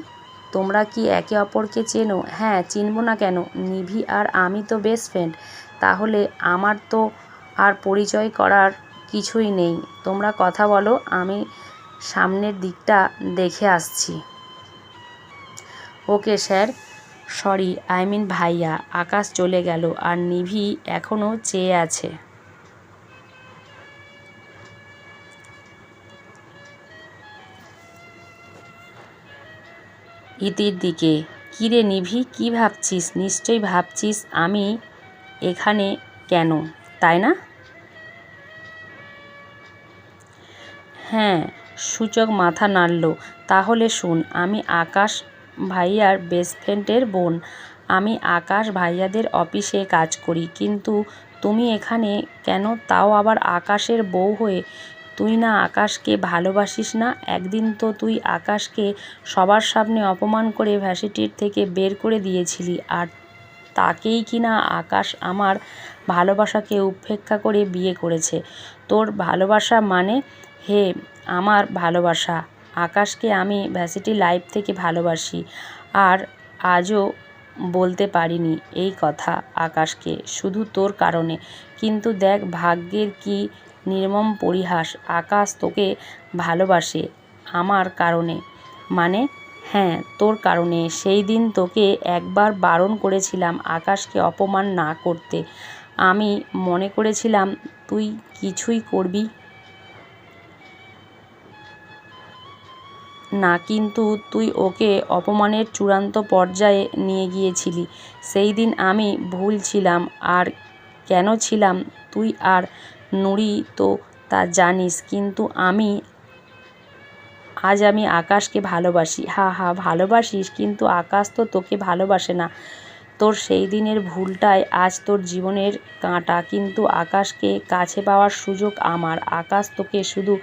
তোমরা কি একে অপরকে চেনো? হ্যাঁ, চিনব না কেন? নিভি আর আমি তো বেস্ট ফ্রেন্ড। তাহলে আমার তো আর পরিচয় করার কিছুই নেই। তোমরা কথা বলো, আমি সামনের দিকটা দেখে আসছি। Okay sir. সরি, ভাইয়া। আকাশ চলে গেল আর নিভি এখনও চেয়ে আছে ইতির দিকে। কিরে নিভি, কি ভাবছিস? নিশ্চয়ই ভাবছিস আমি এখানে কেন, তাই না? হ্যাঁ, সূচক মাথা নাড়ল। তাহলে শোন, আমি আকাশ ভাইয়ার বেস্ট ফ্রেন্ডের বোন। আমি আকাশ ভাইয়াদের অফিসে কাজ করি, কিন্তু তুমি এখানে কেন, তাও আবার আকাশের বউ হয়ে? তুই না আকাশকে ভালোবাসিস না? একদিন তো তুই আকাশকে সবার সামনে অপমান করে ভার্সিটির থেকে বের করে দিয়েছিলি, আর তাকেই কিনা আকাশ আমার ভালোবাসাকে উপেক্ষা করে বিয়ে করেছে। তোর ভালোবাসা মানে? হে আমার ভালোবাসা, আকাশকে আমি ভার্সিটি লাইফ থেকে ভালোবাসি, আর আজও বলতে পারিনি এই কথা আকাশকে, শুধু তোর কারণে। কিন্তু দেখ ভাগ্যের কি নির্মম পরিহাস, আকাশ তোকে ভালোবাসে আমার কারণে। মানে? হ্যাঁ, তোর কারণে। সেই দিন তোকে একবার বারণ করেছিলাম আকাশকে অপমান না করতে। আমি মনে করেছিলাম তুই কিছুই করবি না, কিন্তু তুই ওকে অপমানের চূড়ান্ত পর্যায়ে নিয়ে গিয়েছিলি। সেই দিন আমি ভুল ছিলাম। আর কেন ছিলাম তুই আর নুরি তো তা জানিস, কিন্তু আজ আমি আকাশকে ভালোবাসি। হা হা, ভালোবাসিস, কিন্তু আকাশ তো তোকে ভালোবাসে না। তোর সেই দিনের ভুলটাই আজ তোর জীবনের কাঁটা, কিন্তু আকাশকে কাছে পাওয়ার সুযোগ আমার। আকাশ তোকে শুধু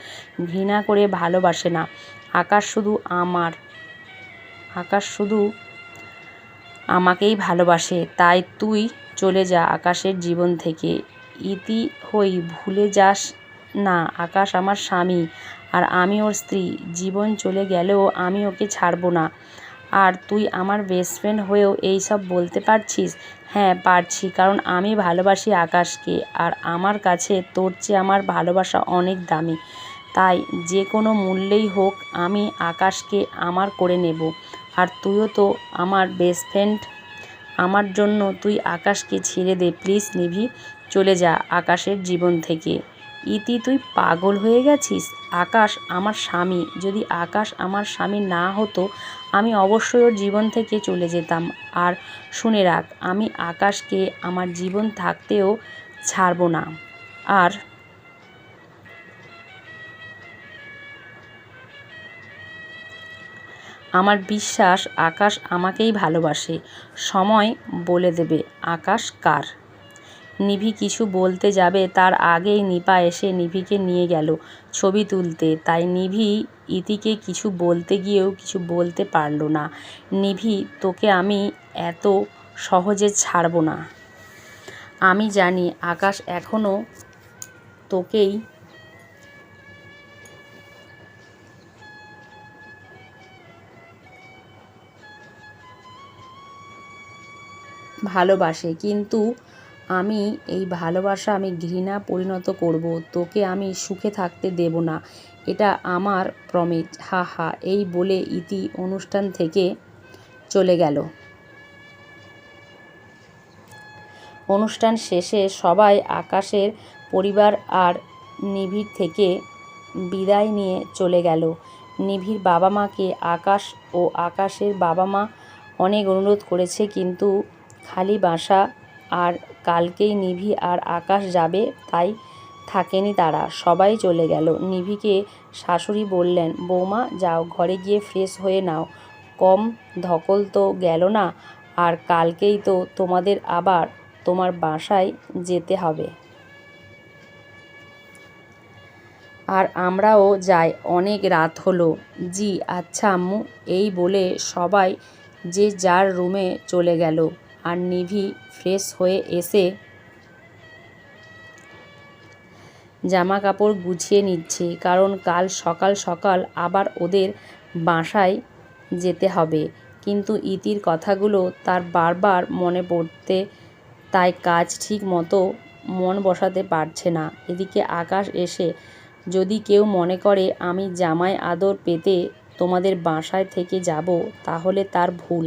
ঘৃণা করে ভালোবাসে না, আকাশ শুধু আমাকেই ভালোবাসে। তাই তুই চলে যা আকাশের জীবন থেকে। ইতি হই, ভুলে যাস না আকাশ আমার স্বামী, আর আমি ওর স্ত্রী। জীবন চলে গেলেও আমি ওকে ছাড়বো না। আর তুই আমার বেস্ট ফ্রেন্ড হয়েও এইসব বলতে পারছিস? হ্যাঁ পারছি, কারণ আমি ভালোবাসি আকাশকে, আর আমার কাছে তোর চেয়ে আমার ভালোবাসা অনেক দামি। তাই যে কোনো মূল্যেই হোক আমি আকাশকে আমার করে নেব। আর তুইও তো আমার বেস্ট ফ্রেন্ড, আমার জন্য তুই আকাশকে ছেড়ে দে প্লিজ নিভি, চলে যা আকাশের জীবন থেকে। ইতি, তুই পাগল হয়ে গেছিস? আকাশ আমার স্বামী, যদি আকাশ আমার স্বামী না হতো আমি অবশ্যই ওর জীবন থেকে চলে যেতাম। আর শুনে রাখ, আমি আকাশকে আমার জীবন থাকতেও ছাড়ব না। আর আমার বিশ্বাস আকাশ আমাকেই ভালোবাসে। সময় বলে দেবে আকাশ কার। নিভি কিছু বলতে যাবে তার আগেই নিপা এসে নিভিকে নিয়ে গেল ছবি তুলতে। তাই নিভি ইতিকে কিছু বলতে গিয়েও কিছু বলতে পারল না। নিভি, তোকে আমি এত সহজে ছাড়ব না। আমি জানি আকাশ এখনও তোকেই ভালোবাসে, কিন্তু আমি এই ভালোবাসা আমি ঘৃণা পরিণত করব। তোকে আমি সুখে থাকতে দেব না, এটা আমার প্রমিস। হা হা, এই বলে ইতি অনুষ্ঠান থেকে চলে গেল। অনুষ্ঠান শেষে সবাই আকাশের পরিবার আর নিভির থেকে বিদায় নিয়ে চলে গেল। নিভির বাবা মাকে আকাশ ও আকাশের বাবা মা অনেক অনুরোধ করেছে, কিন্তু খালি বাসা, আর কালকেই নিভি আর আকাশ যাবে, তাই থাকেনি তারা, সবাই চলে গেল। নিভিকে শাশুড়ি বললেন, বৌমা যাও ঘরে গিয়ে ফ্রেশ হয়ে নাও, কম ধকল তো গেল না, আর কালকেই তো তোমাদের আবার তোমার বাসায় যেতে হবে। আর আমরাও যাই, অনেক রাত হলো। জি আচ্ছা আম্মু, এই বলে সবাই যে যার রুমে চলে গেল। আর নিভি ফ্রেশ হয়ে এসে জামা কাপড় গুছিয়ে নিচ্ছে, কারণ কাল সকাল সকাল আবার ওদের বাসায় যেতে হবে। কিন্তু ইতির কথাগুলো তার বারবার মনে পড়তে, তাই কাজ ঠিক মতো মন বসাতে পারছে না। এদিকে আকাশ এসে, যদি কেউ মনে করে আমি জামাই আদর পেতে তোমাদের বাসায় থেকে যাব, তাহলে তার ভুল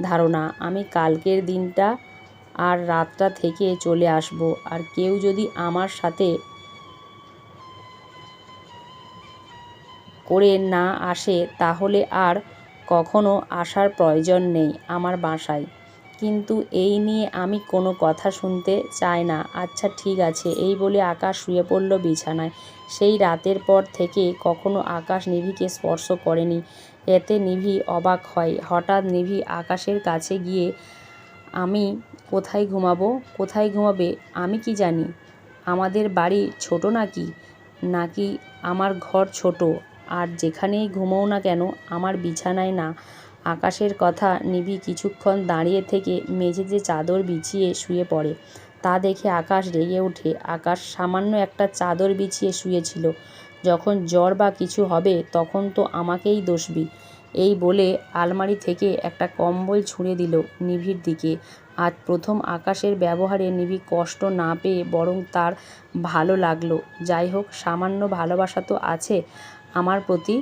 ধারণা। আমি কালকের দিনটা আর রাতটা থেকে চলে আসব। আর কেউ যদি আমার সাথে করে না আসে, তাহলে আর কখনো আসার প্রয়োজন নেই আমার বাসায়। কিন্তু এই নিয়ে আমি কোনো কথা শুনতে চাই না। আচ্ছা ঠিক আছে, এই বলে আকাশ শুয়ে পড়ল বিছানায়। সেই রাতের পর থেকে কখনো আকাশ নিভিকে স্পর্শ করেনি। এতে নিভি অবাক হয়। হঠাৎ নিভি আকাশের কাছে গিয়ে, আমি কোথায় ঘুমাবো? কোথায় ঘুমাবে আমি কি জানি? আমাদের বাড়ি ছোট নাকি? নাকি আমার ঘর ছোট? আর যেখানেই ঘুমোও না কেন আমার বিছানায় না। আকাশের কথা নিভি কিছুক্ষণ দাঁড়িয়ে থেকে মেঝেতে চাদর বিছিয়ে শুয়ে পড়ে। তা দেখে আকাশ রেগে ওঠে। আকাশ সামান্য একটা চাদর বিছিয়ে শুয়েছিল। যখন জ্বর বা কিছু হবে তখন তো আমাকেই দোষবি। এই বলে আলমারি থেকে একটা কম্বল ছুঁড়ে দিল নিভির দিকে। আজ প্রথম আকাশের ব্যবহারে নিভি কষ্ট না পেয়ে বরং তার ভালো লাগলো। যাই হোক, সামান্য ভালোবাসা তো আছে আমার প্রতি।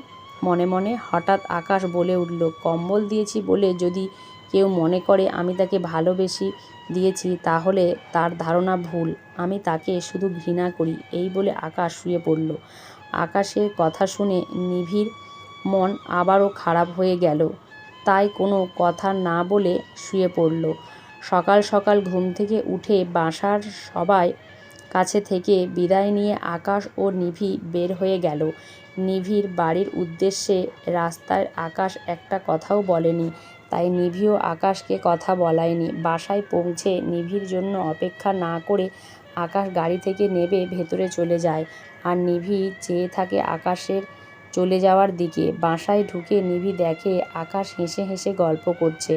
মনে মনে হঠাৎ আকাশ বলে উঠল, কম্বল দিয়েছি বলে যদি কেউ মনে করে আমি তাকে ভালোবেসে দিয়েছি তাহলে তার ধারণা ভুল। আমি তাকে শুধু ঘৃণা করি। এই বলে আকাশ শুয়ে পড়ল। আকাশের কথা শুনে নিভির মন আবারও খারাপ হয়ে গেল। তাই কোনো কথা না বলে শুয়ে পড়ল। সকাল সকাল ঘুম থেকে উঠে বাসার সবাই কাছে থেকে বিদায় নিয়ে আকাশ ও নিভি বের হয়ে গেল নিভির বাড়ির উদ্দেশ্যে। রাস্তায় আকাশ একটা কথাও বলেনি, তাই নিভিও আকাশকে কথা বলায়নি। বাসায় পৌঁছে নিভির জন্য অপেক্ষা না করে আকাশ গাড়ি থেকে নেমে ভেতরে চলে যায়। আর নিভি চেয়ে থাকে আকাশের চলে যাওয়ার দিকে। বাসায় ঢুকে নিভি দেখে আকাশ হেসে হেসে গল্প করছে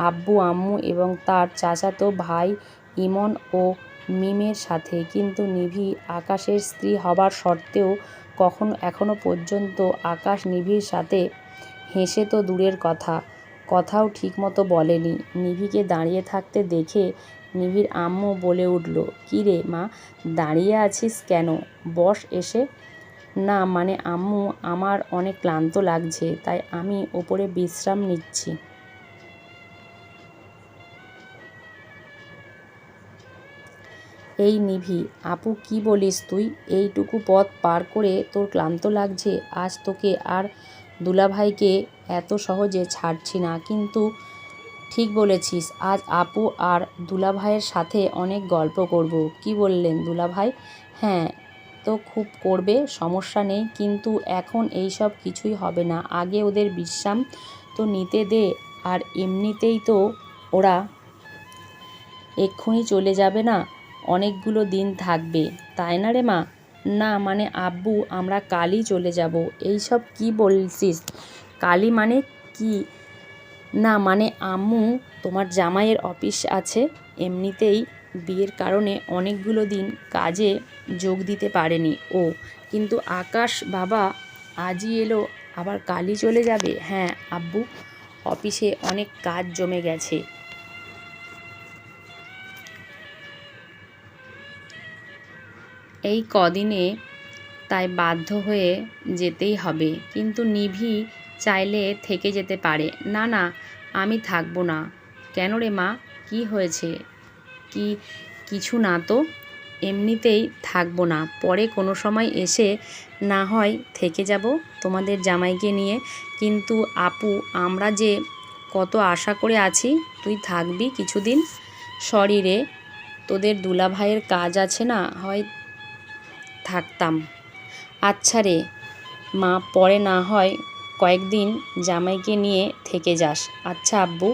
আব্বু আম্মু এবং তার চাচাতো ভাই ইমন ও মিমের সাথে। কিন্তু নিভি আকাশের স্ত্রী হবার সত্ত্বেও এখনো পর্যন্ত আকাশ নিভির সাথে হেসে তো দূরের কথা, কথাও ঠিকমতো বলেনি। নিভিকে দাঁড়িয়ে থাকতে দেখে নিভির আম্মু বলে উঠল, কী রে মা, দাঁড়িয়ে আছিস কেন? বস এসে। না মানে আম্মু, আমার অনেক ক্লান্ত লাগছে, তাই আমি ওপরে বিশ্রাম নিচ্ছি। এই নিভি, আপু কি বলিস তুই? এইটুকু পথ পার করে তোর ক্লান্ত লাগছে? আজ তোকে আর দুলাভাইকে এত সহজে ছাড়ছি না। কিন্তু ঠিক বলেছিস, আজ আপু আর দুলাভাইয়ের সাথে অনেক গল্প করব। কি বললেন দুলাভাই? হ্যাঁ তো খুব করবে, সমস্যা নেই, কিন্তু এখন এইসব কিছুই হবে না। আগে ওদের বিশ্রাম তো নিতে দে। আর এমনিতেই তো ওরা এক্ষুনি চলে যাবে না, অনেকগুলো দিন থাকবে, তাই না রে মা? না মানে আব্বু, আমরা কালই চলে যাব। এইসব কি বলছিস? কালই মানে কি? না মানে আম্মু, তোমার জামাইয়ের অফিস আছে, এমনিতেই বিয়ের কারণে অনেকগুলো দিন কাজে যোগ দিতে পারেনি ও। কিন্তু আকাশ বাবা আজই এলো আবার কালই চলে যাবে? হ্যাঁ আব্বু, অফিসে অনেক কাজ জমে গেছে, এই কদিনে, তাই বাধ্য হয়ে যেতেই হবে। কিন্তু নিভি চাইলে থেকে যেতে পারে। না না, আমি থাকবো না। কেন রে মা, কি হয়েছে? কি কিছু না তো, এমনিতেই থাকবো না, পরে কোনো সময় এসে না হয় থেকে যাব তোমাদের জামাইকে নিয়ে। কিন্তু আপু, আমরা যে কত আশা করে আছি তুই থাকবি কিছুদিন। সরি রে, তোদের দুলাভাইয়ের কাজ আছে না হয় থাকতাম। আচ্ছা রে মা, পরে না হয় কয়েকদিন জামাইকে নিয়ে থেকে যাস। আচ্ছা আব্বু।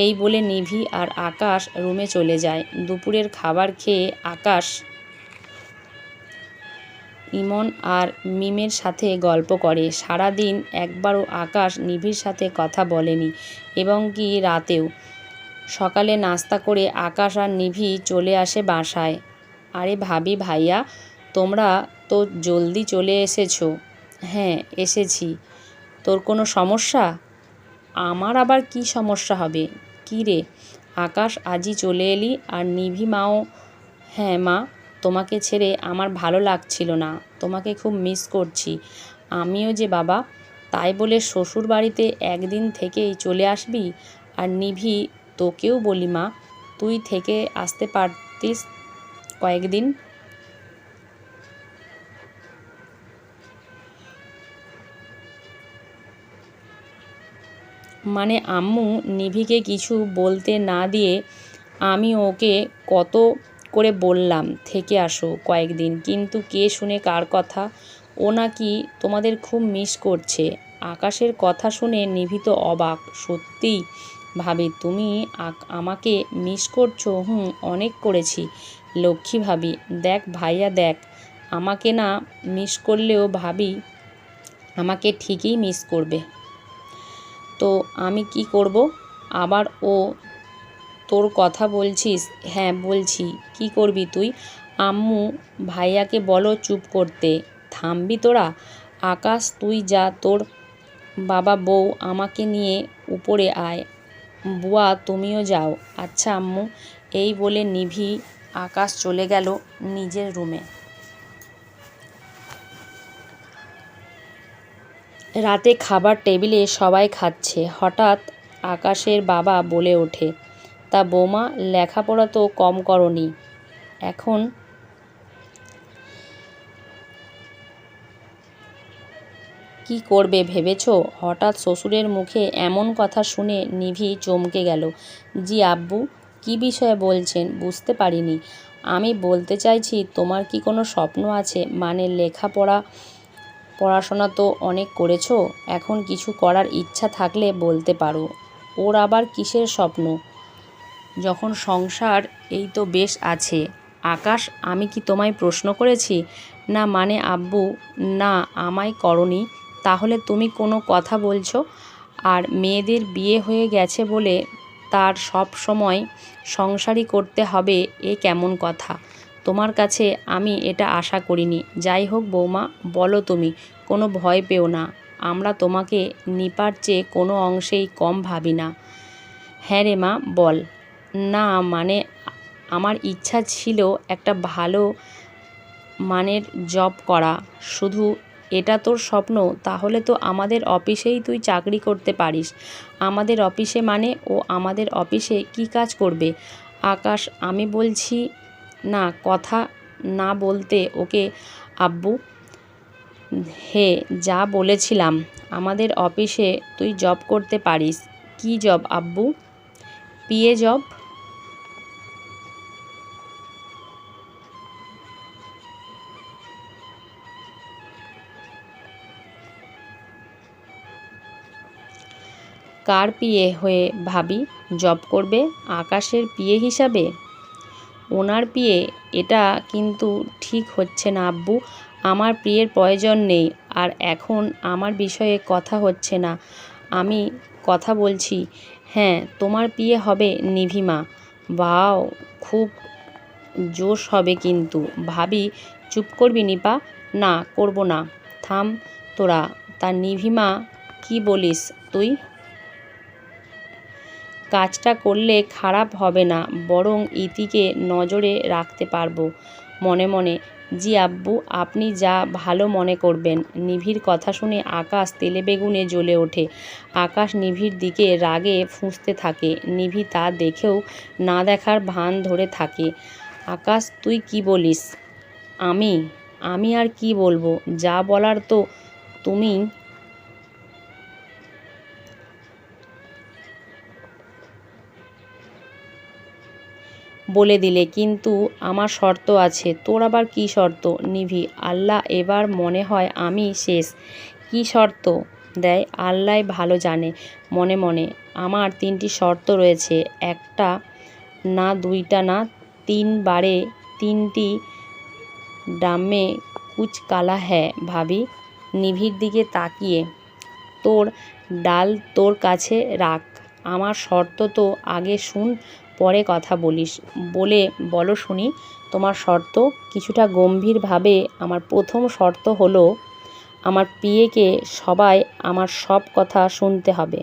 এই বলে নিভি আর আকাশ রুমে চলে যায়। দুপুরের খাবার খেয়ে আকাশ ইমন আর মিমের সাথে গল্প করে। সারাদিন একবারও আকাশ নিভির সাথে কথা বলেনি, এবং কি রাতেও। সকালে নাস্তা করে আকাশ আর নিভি চলে আসে বাসায়। আরে ভাবি ভাইয়া, তোমরা তো জলদি চলে এসেছো। হ্যাঁ এসেছি। তোর কোনো সমস্যা? আমার আবার কি সমস্যা হবে? কী রে আকাশ, আজই চলে এলি? আর নিভি মাও? হ্যাঁ মা, তোমাকে ছেড়ে আমার ভালো লাগছিল না, তোমাকে খুব মিস করছি। আমিও যে বাবা। তাই বলে শ্বশুর বাড়িতে একদিন থেকেই চলে আসবি? আর নিভি, তোকেও বলি মা, তুই থেকে আসতে পারতিস কয়েকদিন। মানে আম্মু নিভিকে কিছু বলতে না দিয়ে আমি ওকে কত করে বললাম থেকে আসো কয়েকদিন, কিন্তু কে শুনে কার কথা। ও নাকি তোমাদের খুব মিস করছে। আকাশের কথা শুনে নিভি তো অবাক। সত্যিই ভাবি তুমি আমাকে মিস করছো? অনেক করেছি লক্ষ্মী ভাবি। দেখ ভাইয়া দেখ, আমাকে না মিস করলেও ভাবি আমাকে ঠিকই মিস করবে। তো আমি কি করব? আবার ও তোর কথা বলছিস? হ্যাঁ বলছি। কি করবি তুই? আম্মু ভাইয়াকে বলো চুপ করতে। থামবি তোরা? আকাশ তুই যা, তোর বাবা বউ আমাকে নিয়ে উপরে আয়। বুয়া তুমিও যাও। আচ্ছা আম্মু। এই বলে নিভি আকাশ চলে গেল নিজের রুমে। রাতে খাবার টেবিলে সবাই খাচ্ছে। হঠাৎ আকাশের বাবা বলে ওঠে, তা বৌমা লেখাপড়া তো কম করনি, এখন কি করবে ভেবেছো? হঠাৎ শ্বশুরের মুখে এমন কথা শুনে নিভি চমকে গেল। জি আব্বু, কি বিষয়ে বলছেন বুঝতে পারিনি। আমি বলতে চাইছি তোমার কি কোনো স্বপ্ন আছে? মানে পড়াশোনা তো অনেক করেছো, এখন কিছু করার ইচ্ছা থাকলে বলতে পারো। ওর আবার কিসের স্বপ্ন? যখন সংসার এই তো বেশ আছে। আকাশ, আমি কি তোমায় প্রশ্ন করেছি? না মানে আব্বু, না আমায় করনি। তাহলে তুমি কোনো কথা বলছো? আর মেয়েদের বিয়ে হয়ে গেছে বলে তার সব সময় সংসারই করতে হবে, এ কেমন কথা? তোমার কাছে আমি এটা আশা করিনি। যাই হোক বৌমা, বলো তুমি, কোনো ভয় পেও না। আমরা তোমাকে নিপার চেয়ে কোনো অংশেই কম ভাবি না। হ্যাঁ রে মা, বল। না মানে আমার ইচ্ছা ছিল একটা ভালো মানের জব করা। শুধু এটা তোর স্বপ্ন? তাহলে তো আমাদের অফিসেই তুই চাকরি করতে পারিস। আমাদের অফিসে মানে? ও আমাদের অফিসে কি কাজ করবে? আকাশ, আমি বলছি না কথা না বলতে ওকে আব্বু। হে যা বলেছিলাম, আমাদের অফিসে তুই জব করতে পারিস। কি জব আব্বু? PA job. কার পিএ হয়ে ভাবি জব করবে? আকাশের পিএ হিসাবে? ওনার পিএ? এটা কিন্তু ঠিক হচ্ছে না আব্বু। আমার পিএর প্রয়োজন নেই। আর এখন আমার বিষয়ে কথা হচ্ছে না, আমি কথা বলছি। হ্যাঁ তোমার পিএ হবে নিভিমা। বাও, খুব জোশ হবে কিন্তু। ভাবি চুপ করবি নিপা? না করব না। থাম তোরা। তা নিভিমা, কি বলিস তুই? কাজটা করলে খারাপ হবে না, বরং ইতিকে নজরে রাখতে পারবো। মনে মনে, জি আব্বু, আপনি যা ভালো মনে করবেন। নিভির কথা শুনে আকাশ তেলেবেগুনে জ্বলে ওঠে। আকাশ নিভির দিকে রাগে ফুঁসতে থাকে। নিভি তা দেখেও না দেখার ভান ধরে থাকে। আকাশ তুই কি বলিস? আমি আমি আর কি বলবো? যা বলার তো তুমি বলে দিলে, কিন্তু আমার শর্ত আছে। তোর আবার কী শর্ত? নিভি, আল্লাহ, এবার মনে হয় আমি শেষ। কী শর্ত দেয় আল্লাহই ভালো জানে। মনে মনে, আমার 3টি শর্ত রয়েছে। একটা না, দুইটা না, 3 বারে 3টি ডামে কুচ কালা হ্যাঁ ভাবি। নিভির দিকে তাকিয়ে, তোর ডাল তোর কাছে রাখ। আমার শর্ত তো আগে শুন, পরে কথা বলিস। বলো শুনি তোমার শর্ত। কিছুটা গম্ভীরভাবে, আমার প্রথম শর্ত হলো আমার পিএকে সবাই আমার সব কথা শুনতে হবে,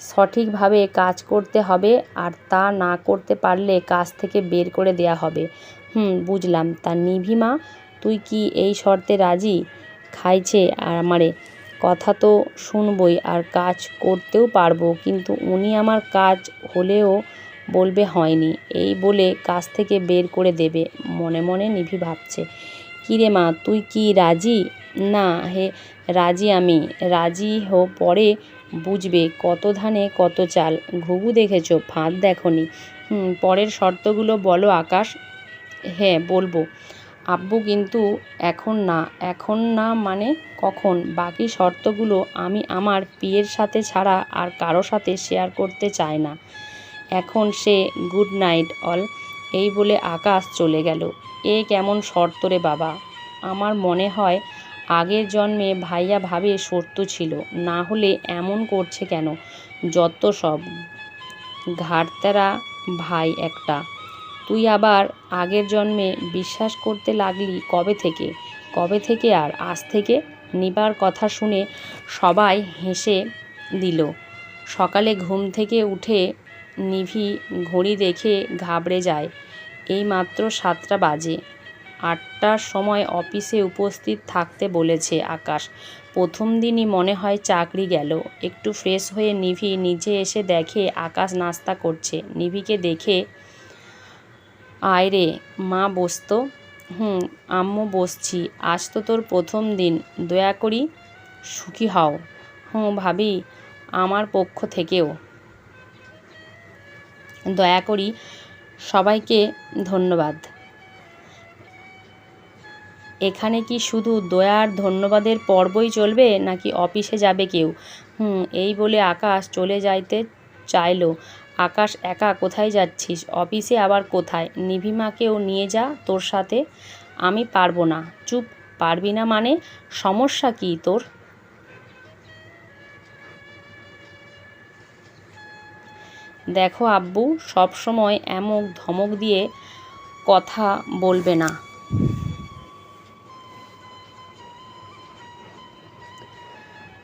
সঠিকভাবে কাজ করতে হবে, আর তা না করতে পারলে কাজ থেকে বের করে দেয়া হবে। বুঝলাম। তা নিভিমা, তুই কি এই শর্তে রাজি? খাইছে আর আমারে। কথা তো শুনবই আর কাজ করতেও পারবো, কিন্তু উনি আমার কাজ হলেও বলবে হয়নি, এই বলে কাজ থেকে বের করে দেবে। মনে মনে নিভি ভাবছে, কিরে মা, তুই কি রাজি? না হে রাজি, আমি রাজি পরে বুঝবে কত ধানে কত চাল। ঘুঘু দেখেছো, ফাঁদ দেখোনি। পরের শর্তগুলো বলো আকাশ। হ্যাঁ বলবো আব্বু, কিন্তু এখন না। এখন না মানে কখন? বাকি শর্তগুলো আমি আমার পিয়ের সাথে ছাড়া আর কারো সাথে শেয়ার করতে চাই না। এখন সে গুড নাইট অল। এই বলে আকাশ চলে গেল। এ কেমন শর্ত রে বাবা? আমার মনে হয় আগের জন্মে ভাইয়া ভাবে শর্ত ছিল, না হলে এমন করছে কেন? যত সব ঘাড়তেরা ভাই একটা। তুই আবার আগের জন্মে বিশ্বাস করতে লাগলি কবে থেকে আর আজ থেকে? নিবার কথা শুনে সবাই হেসে দিল। সকালে ঘুম থেকে উঠে নিভি ঘড়ি দেখে ঘাবড়ে যায়। এই মাত্র 7টা বাজে। 8টার সময় অফিসে উপস্থিত থাকতে বলেছে আকাশ। প্রথম দিনই মনে হয় চাকরি গেল। একটু ফ্রেশ হয়ে নিভি নিজে এসে দেখে আকাশ নাস্তা করছে। নিভিকে দেখে, আয় রে মা, বসতো। আম্মু বসছি। আজ তো তোর প্রথম দিন, দয়া করি সুখী হও। ভাবি, আমার পক্ষ থেকেও দয়া করি সবাইকে ধন্যবাদ। এখানে কি শুধু দয়ার ধন্যবাদের পর্বই চলবে, নাকি অফিসে যাবে কেউ? এই বলে আকাশ চলে যাইতে চাইল। আকাশ, একা কোথায় যাচ্ছিস? অফিসে আবার কোথায়? নিভিমাকেও নিয়ে যা তোর সাথে। আমি পারবো না। চুপ। পারবি না মানে? সমস্যা কি তোর? দেখো আব্বু, সব সময় এমন ধমক দিয়ে কথা বলবে না।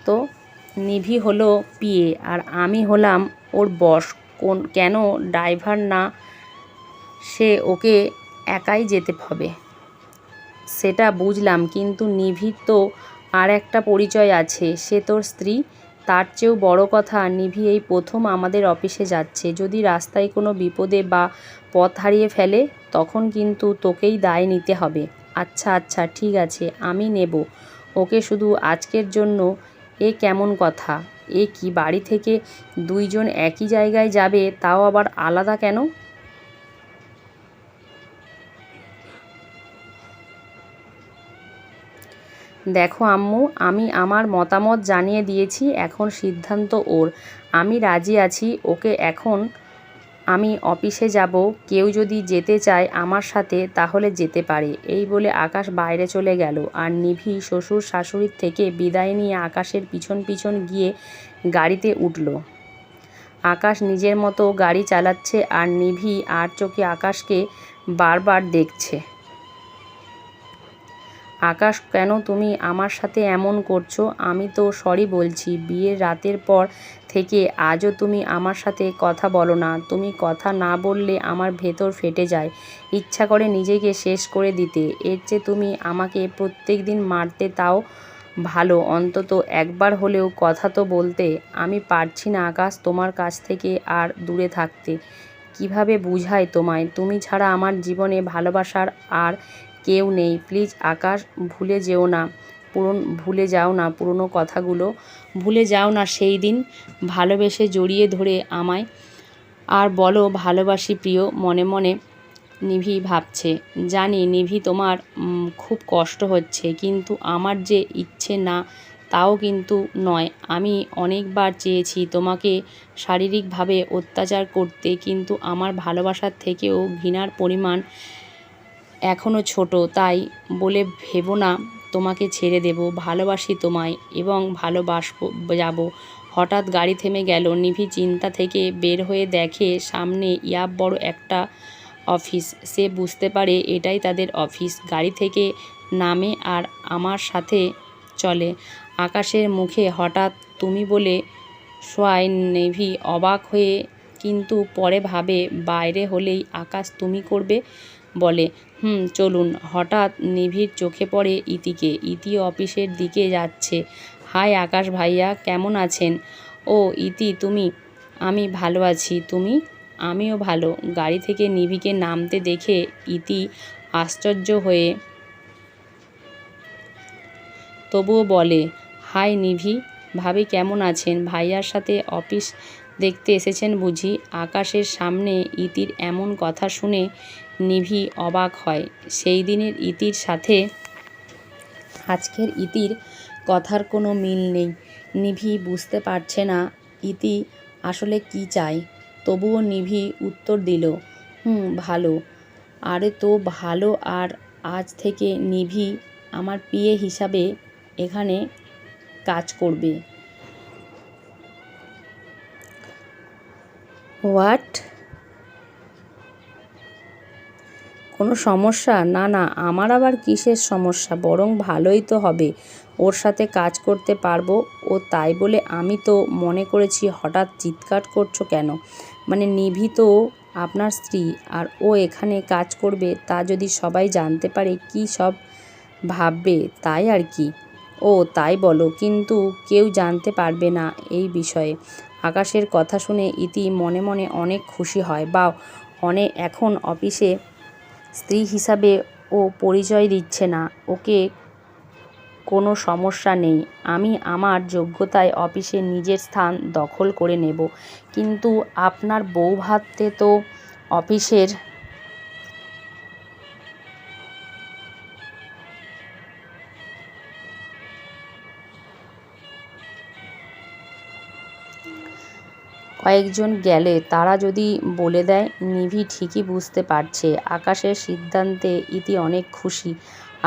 তো নিভি হলো পিএ আর আমি হলাম ওর বস। কেন ড্রাইভার না? সে ওকে একাই যেতে হবে। সেটা বুঝলাম, কিন্তু নিভির তো আর একটা পরিচয় আছে। সে তোর স্ত্রী। তার চেয়েও বড় কথা, নিভি এই প্রথম আমাদের অফিসে যাচ্ছে। যদি রাস্তায় কোনো বিপদে বা পথ হারিয়ে ফেলে, তখন কিন্তু তোকেই দায় নিতে হবে। আচ্ছা আচ্ছা ঠিক আছে, আমি নেব ওকে, শুধু আজকের জন্য। এ কেমন কথা? এ কি, বাড়ি থেকে দুইজন একই জায়গায় যাবে, তাও আবার আলাদা কেন? দেখো আম্মু, আমি আমার মতামত জানিয়ে দিয়েছি, এখন সিদ্ধান্ত ওর। আমি রাজি আছি ওকে এখন আমি অফিসে যাব। কেউ যদি যেতে চায় আমার সাথে তাহলে যেতে পারে। এই বলে আকাশ বাইরে চলে গেল। আর নিভি শ্বশুর শাশুড়ির থেকে বিদায় নিয়ে আকাশের পিছন পিছন গিয়ে গাড়িতে উঠল। আকাশ নিজের মতো গাড়ি চালাচ্ছে আর নিভি আর চোখে আকাশকে বারবার দেখছে। আকাশ, কেন তুমি আমার সাথে এমন করছো? আমি তো সরি বলছি। বিয়ের রাতের পর থেকে আজও তুমি আমার সাথে কথা বলো না। তুমি কথা না বললে আমার ভেতর ফেটে যায়। ইচ্ছা করে নিজেকে শেষ করে দিতে। এর চেয়ে তুমি আমাকে প্রত্যেক দিন মারতে, তাও ভালো অন্তত একবার হলেও কথা তো বলতে। আমি পারছি না আকাশ তোমার কাছ থেকে আর দূরে থাকতে। কিভাবে বুঝাই তোমায়? তুমি ছাড়া আমার জীবনে ভালোবাসার আর কেউ নেই। প্লিজ আকাশ, ভুলে যাও না পুরনো কথাগুলো। ভুলে যাও না সেই দিন ভালোবেসে জড়িয়ে ধরে আমায়। আর বলো ভালোবাসি প্রিয়। মনে মনে নিভি ভাবছে, জানি নিভি তোমার খুব কষ্ট হচ্ছে, কিন্তু আমার যে ইচ্ছে না তাও কিন্তু নয়। আমি অনেকবার চেয়েছি তোমাকে শারীরিকভাবে অত্যাচার করতে, কিন্তু আমার ভালোবাসার থেকেও ঘৃণার পরিমাণ এখনও ছোট, তাই বলে ভেবো না তোমাকে ছেড়ে দেব। ভালোবাসি তোমায় এবং ভালোবাসবো যাব। হঠাৎ গাড়ি থেমে গেল। নিভি চিন্তা থেকে বের হয়ে দেখে সামনে বড় একটা অফিস। সে বুঝতে পারে এটাই তাদের অফিস। গাড়ি থেকে নামে আর আমার সাথে চলে। আকাশের মুখে হঠাৎ তুমি বলে শোয়ায় নিভি অবাক হয়ে, কিন্তু পরে ভাবে বাইরে হলেই আকাশ তুমি করবে বলে। চলুন। হঠাৎ নিভির চোখে পড়ে ইতিকে। ইতি অফিসের দিকে যাচ্ছে। হাই আকাশ ভাইয়া, কেমন আছেন? ও ইতি, তুমি? আমি ভালো আছি। তুমি? আমিও ভালো। গাড়ি থেকে নিভিকে নামতে দেখে ইতি আশ্চর্য হয়ে তবুও বলে, হাই নিভি, ভাবি কেমন আছেন? ভাইয়ার সাথে অফিস দেখতে এসেছেন বুঝি? আকাশের সামনে ইতির এমন কথা শুনে নিভি অবাক হয়। সেই দিনের ইতির সাথে আজকের ইতির কথার কোনো মিল নেই। নিভি বুঝতে পারছে না ইতি আসলে কী চায়। তবুও নিভি উত্তর দিল, ভালো। আরে তো ভালো, আর আজ থেকে নিভি আমার পিএ হিসাবে এখানে কাজ করবে। হোয়াট? কোনো সমস্যা? না না, আমার আবার কিসের সমস্যা, বরং ভালোই তো হবে। ওর সাথে কাজ করতে পারবো। ও তাই বলে আমি তো মনে করেছি হঠাৎ চিৎকার করছো কেন? মানে নিভি তো আপনার স্ত্রী, আর ও এখানে কাজ করবে তা যদি সবাই জানতে পারে কি সব ভাববে, তাই আর কি। ও তাই বলো, কিন্তু কেউ জানতে পারবে না এই বিষয়ে। আকাশের কথা শুনে ইতি মনে মনে অনেক খুশি হয়। বা এখন অফিসে স্ত্রী হিসাবে ও পরিচয় দিচ্ছে না। ওকে কোনো সমস্যা নেই। আমি আমার যোগ্যতায় অফিসে নিজের স্থান দখল করে নেব। কিন্তু আপনার বউ ভাতে তো অফিসের কয়েকজন গেলে তারা যদি বলে দেয়। নিভি ঠিকই বুঝতে পারছে আকাশের সিদ্ধান্তে ইতি অনেক খুশি,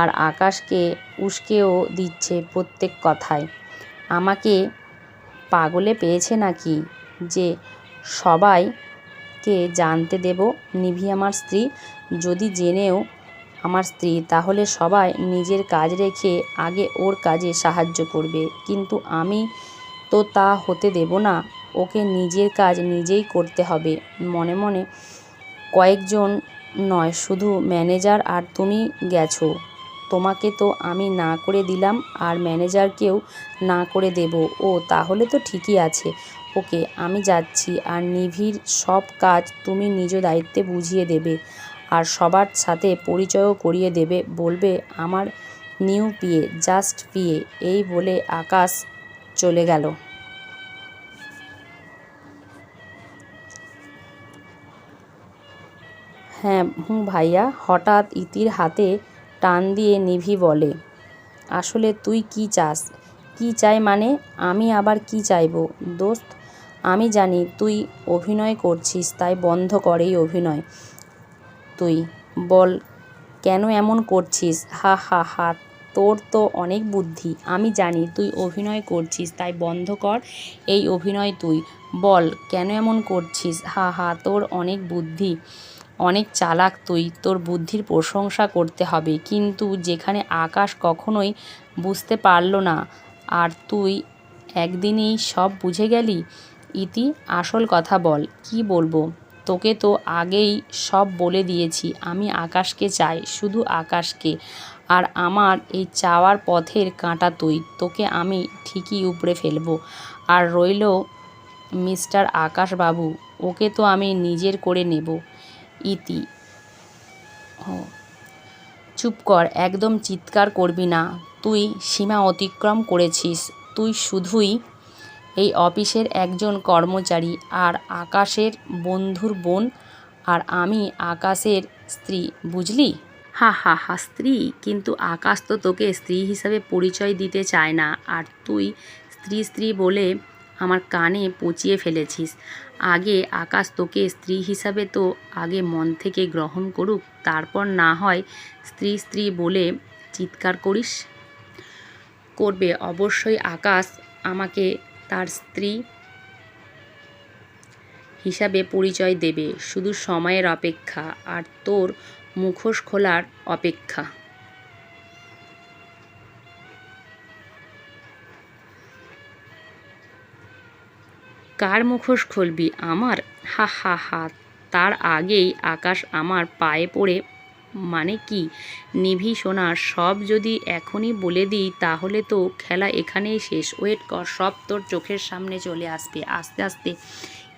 আর আকাশকে উস্কেও দিচ্ছে প্রত্যেক কথায়। আমাকে পাগলে পেয়েছে নাকি যে সবাইকে জানতে দেব নিভি আমার স্ত্রী? যদি জেনেও আমার স্ত্রী, তাহলে সবাই নিজের কাজ রেখে আগে ওর কাজে সাহায্য করবে। কিন্তু আমি তো তা হতে দেব না। ওকে নিজের কাজ নিজেই করতে হবে। মনে মনে কয়েকজন নয়, শুধু ম্যানেজার আর তুমি গেছো। তোমাকে তো আমি না করে দিলাম, আর ম্যানেজারকেও না করে দেব। ও তাহলে তো ঠিকই আছে। ওকে, আমি যাচ্ছি। আর নিভির সব কাজ তুমি নিজ দায়িত্বে বুঝিয়ে দেবে, আর সবার সাথে পরিচয়ও করিয়ে দেবে। বলবে আমার নিউ পিএ, জাস্ট পিএ। এই বলে আকাশ চলে গেল। হ্যাঁ ভাইয়া। হঠাৎ ইতির হাতে টান দিয়ে নিভি বলে, আসলে তুই কি চাস? কি চাই মানে? আমি আবার কি চাইবো দোস্ত? আমি জানি তুই অভিনয় করছিস, তাই বন্ধ কর এই অভিনয়। তুই বল কেন এমন করছিস? হা হা হা, তোর তো অনেক বুদ্ধি। আমি জানি তুই অভিনয় করছিস, তাই বন্ধ কর এই অভিনয়। তুই বল কেন এমন করছিস? হা হা, তোর অনেক বুদ্ধি, অনেক চালাক তুই। তোর বুদ্ধির প্রশংসা করতে হবে। কিন্তু যেখানে আকাশ কখনোই বুঝতে পারল না, আর তুই একদিনেই সব বুঝে গেলি। ইতি, আসল কথা বল। কি বলবো? তোকে তো আগেই সব বলে দিয়েছি। আমি আকাশকে চাই, শুধু আকাশকে। আর আমার এই চাওয়ার পথের কাঁটা তুই। তোকে আমি ঠিকই উপড়ে ফেলবো। আর রইল মিস্টার আকাশবাবু, ওকে তো আমি নিজের করে নেব। ইতি, চুপ কর, একদম চিৎকার করবি না। তুই সীমা অতিক্রম করেছিস। তুই শুধুই এই অফিসের একজন কর্মচারী, আর আকাশের বন্ধুর বোন, আর আমি আকাশের স্ত্রী, বুঝলি? হা হা হা, স্ত্রী? কিন্তু আকাশ তো তোকে স্ত্রী হিসাবে পরিচয় দিতে চায় না, আর তুই স্ত্রী স্ত্রী বলে আমার কানে পচিয়ে ফেলেছিস। আগে আকাশ তোকে স্ত্রী হিসাবে তো আগে মন থেকে গ্রহণ করুক, তারপর না হয় স্ত্রী স্ত্রী বলে চিৎকার করিস। করবে অবশ্যই। আকাশ আমাকে তার স্ত্রী হিসাবে পরিচয় দেবে। শুধু সময়ের অপেক্ষা, আর তোর মুখোশ খোলার অপেক্ষা। কার মুখোশ খুলবি? আমার? হা হা হা, তার আগেই আকাশ আমার পায়ে পড়ে। মানে কি? নিভি সোনা, সব যদি এখনই বলে দিই তাহলে তো খেলা এখানেই শেষ। ওয়েট কর, সব তোর চোখের সামনে চলে আসবে আস্তে আস্তে।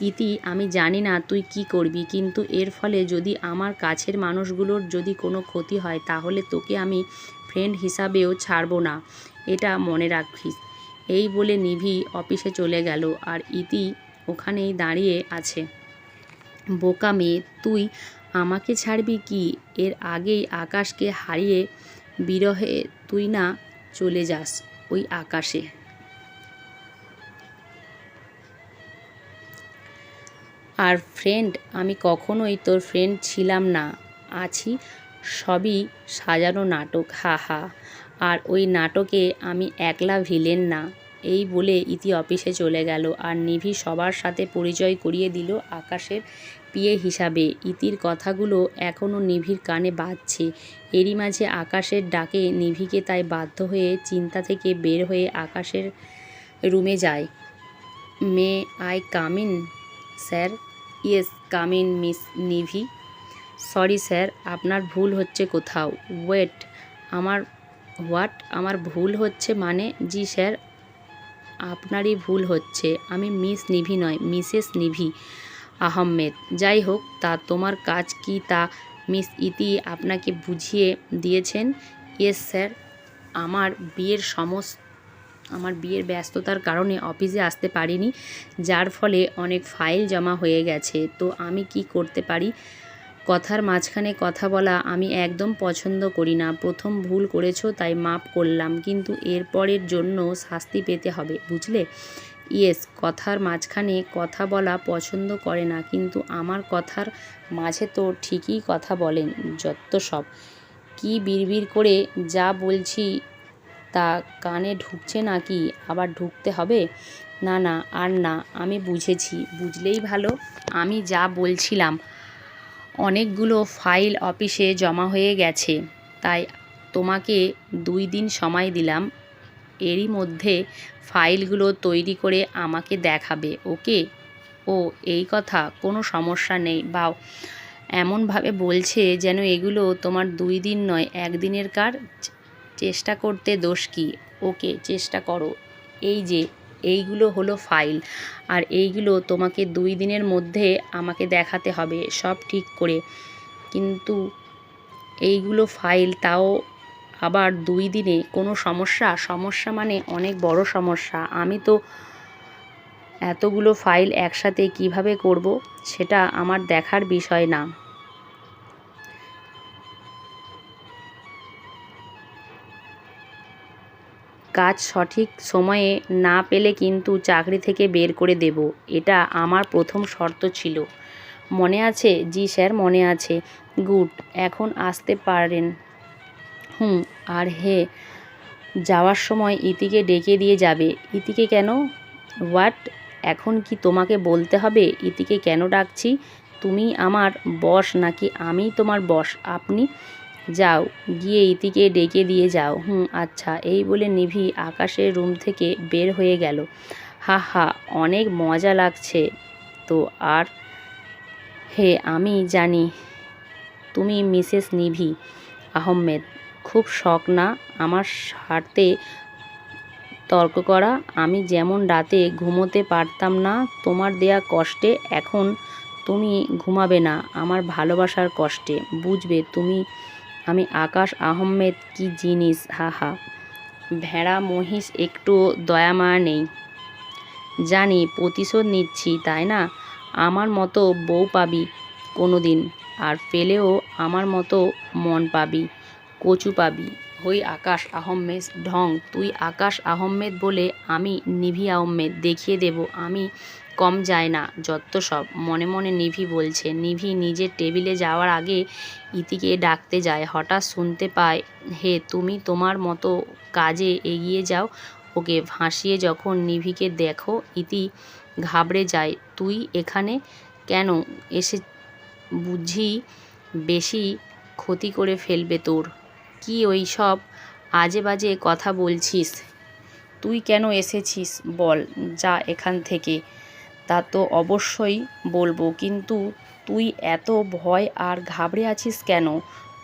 ইতি, আমি জানি না তুই কি করবি, কিন্তু এর ফলে যদি আমার কাছের মানুষগুলোর যদি কোনো ক্ষতি হয়, তাহলে তোকে আমি ফ্রেন্ড হিসাবেও ছাড়বো না। এটা মনে রাখিস। এই বলে নিভি অফিসে চলে গেল আর ইতি ওখানেই দাঁড়িয়ে আছে। বোকা মেয়ে, তুই আমাকে ছাড়বি কি? এর আগেই আকাশকে হারিয়ে বিরহে তুই না চলে যাস ওই আকাশে। আর ফ্রেন্ড, আমি কখনোই তোর ফ্রেন্ড ছিলাম না, আছি সবই সাজানো নাটক, হা হা। আর ওই নাটকে আমি একলা ভিলেন না। এই বলে ইতি অফিসে চলে গেল আর নিভি সবার সাথে পরিচয় করিয়ে দিল আকাশের পিএ হিসাবে। ইতির কথাগুলো এখনও নিভির কানে বাজছে। এরই মাঝে আকাশের ডাকে নিভিকে তাই বাধ্য হয়ে চিন্তা থেকে বের হয়ে আকাশের রুমে যায়। May I come in sir? Yes, come in miss Nivi. Sorry sir, আপনার ভুল হচ্ছে কোথাও। ওয়েট, আমার ভুল হচ্ছে মানে? জি স্যার, আপনারই ভুল হচ্ছে। আমি মিস নিভি নয়, মিসেস নিভি আহমেদ। যাই হোক, তা তোমার কাজ কি তা মিস ইতি আপনাকে বুঝিয়ে দিয়েছেন? ইয়েস স্যার, আমার বিয়ের ব্যস্ততার কারণে অফিসে আসতে পারিনি, যার ফলে অনেক ফাইল জমা হয়ে গেছে। তো আমি কি করতে পারি? কথার মাঝখানে কথা বলা আমি একদম পছন্দ করি না। প্রথম ভুল করেছো তাই মাপ করলাম, কিন্তু এরপরের জন্য শাস্তি পেতে হবে, বুঝলে? ইয়েস, কথার মাঝখানে কথা বলা পছন্দ করে না, কিন্তু আমার কথার মাঝে তো ঠিকই কথা বলেন যত সব। কি বিড়বিড় করে যা বলছি তা কানে ঢুকছে নাকি আবার ঢুকতে হবে? না না, আর না, আমি বুঝেছি, বুঝলেই ভালো। আমি যা বলছিলাম, অনেকগুলো ফাইল অফিসে জমা হয়ে গেছে, তাই তোমাকে 2 দিন সময় দিলাম। এরই মধ্যে ফাইলগুলো তৈরি করে আমাকে দেখাবে, ওকে? ও এই কথা, কোনো সমস্যা নেই। বাও, এমনভাবে বলছে যেন এগুলো তোমার 2 দিন নয় 1 দিনের কাজ। চেষ্টা করতে দোষ কি? ওকে, চেষ্টা করো। এই যে এইগুলো হলো ফাইল, আর এইগুলো তোমাকে 2 দিনের মধ্যে আমাকে দেখাতে হবে সব ঠিক করে। কিন্তু এইগুলো ফাইল, তাও আবার 2 দিনে? কোনো সমস্যা মানে অনেক বড় সমস্যা। আমি তো এতগুলো ফাইল একসাথে কিভাবে করব সেটা আমার দেখার বিষয় না। কাজ সঠিক সময়ে না পেলে কিন্তু চাকরি থেকে বের করে দেব, এটা আমার প্রথম শর্ত ছিল। মনে আছে? জি স্যার, মনে আছে। গুড, এখন আসতে পারেন। আর হে, যাওয়ার সময় ইতিকে ডেকে দিয়ে যাবে। ইতিকে কেন? হোয়াট? এখন কি তোমাকে বলতে হবে ইতিকে কেন ডাকছি? তুমি আমার বস নাকি আমি তোমার বস? আপনি যাও, গিয়ে ইতিকে ডেকে দিয়ে যাও। আচ্ছা। এই বলে নিভি আকাশের রুম থেকে বের হয়ে গেল। হা হা, অনেক মজা লাগছে তো। আর হে, আমি জানি তুমি মিসেস নিভি আহমেদ। খুব শখ না আমার সাথে তর্ক করা? আমি যেমন রাতে ঘুমোতে পারতাম না তোমার দেয়া কষ্টে, এখন তুমি ঘুমাবে না আমার ভালোবাসার কষ্টে, বুঝবে তুমি আমি আকাশ আহমেদ কি জিনিস। হা হা, ভেড়া মহিষ একটু দয়া মায়া নেই। জানি, প্রতিশোধ নিচ্ছি তাই না? আমার মতো বউ পাবি কোনো দিন, আর পেলেও আমার মতো মন পাবি, কচু পাবি। হই আকাশ আহমেদ ঢং। তুই আকাশ আহমেদ বলে আমি নিভি আহমেদ দেখিয়ে দেব আমি কম যায় না যত সব। মনে মনে নিভি বলছে। নিভি নিজের টেবিলে যাওয়ার আগে ইতিকে ডাকতে যায়। হঠাৎ শুনতে পায়, হে তুমি তোমার মতো কাজে এগিয়ে যাও। ওকে ভাসিয়ে যখন নিভিকে দেখো, ইতি ঘাবড়ে যায়। তুই এখানে কেন এসে? বুঝি বেশি ক্ষতি করে ফেলবে তোর। কি ওই সব আজে বাজে কথা বলছিস? তুই কেন এসেছিস বল, যা এখান থেকে। তা তো অবশ্যই বলবো, কিন্তু তুই এত ভয় আর ঘাবড়ে আছিস কেন?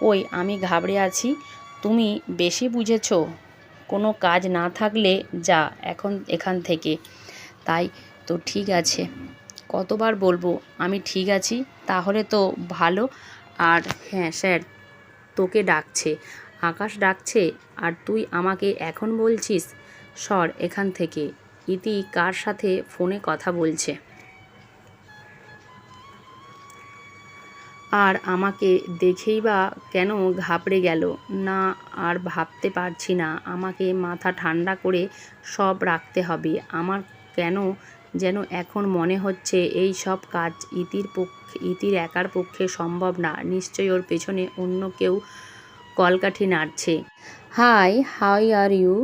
কই, আমি ঘাবড়ে আছি? তুমি বেশি বুঝেছ। কোনো কাজ না থাকলে যা এখন এখান থেকে। তাই তো, ঠিক আছে। কতবার বলবো আমি ঠিক আছি? তাহলে তো ভালো। আর হ্যাঁ স্যার, তোকে ডাকছে, আকাশ ডাকছে, আর তুই আমাকে এখন বলছিস? সর এখান থেকে। ইতি কার সাথে ফোনে কথা বলছে? আর আমাকে দেখেই বা কেন ঘাবড়ে গেল? না, আর ভাবতে পারছি না। আমাকে মাথা ঠান্ডা করে সব রাখতে হবে। আমার কেন যেন এখন মনে হচ্ছে এই সব কাজ ইতির একার পক্ষে সম্ভব না। নিশ্চয়ই ওর পেছনে অন্য কেউ কলকাঠি নাড়ছে। Hi, how are you?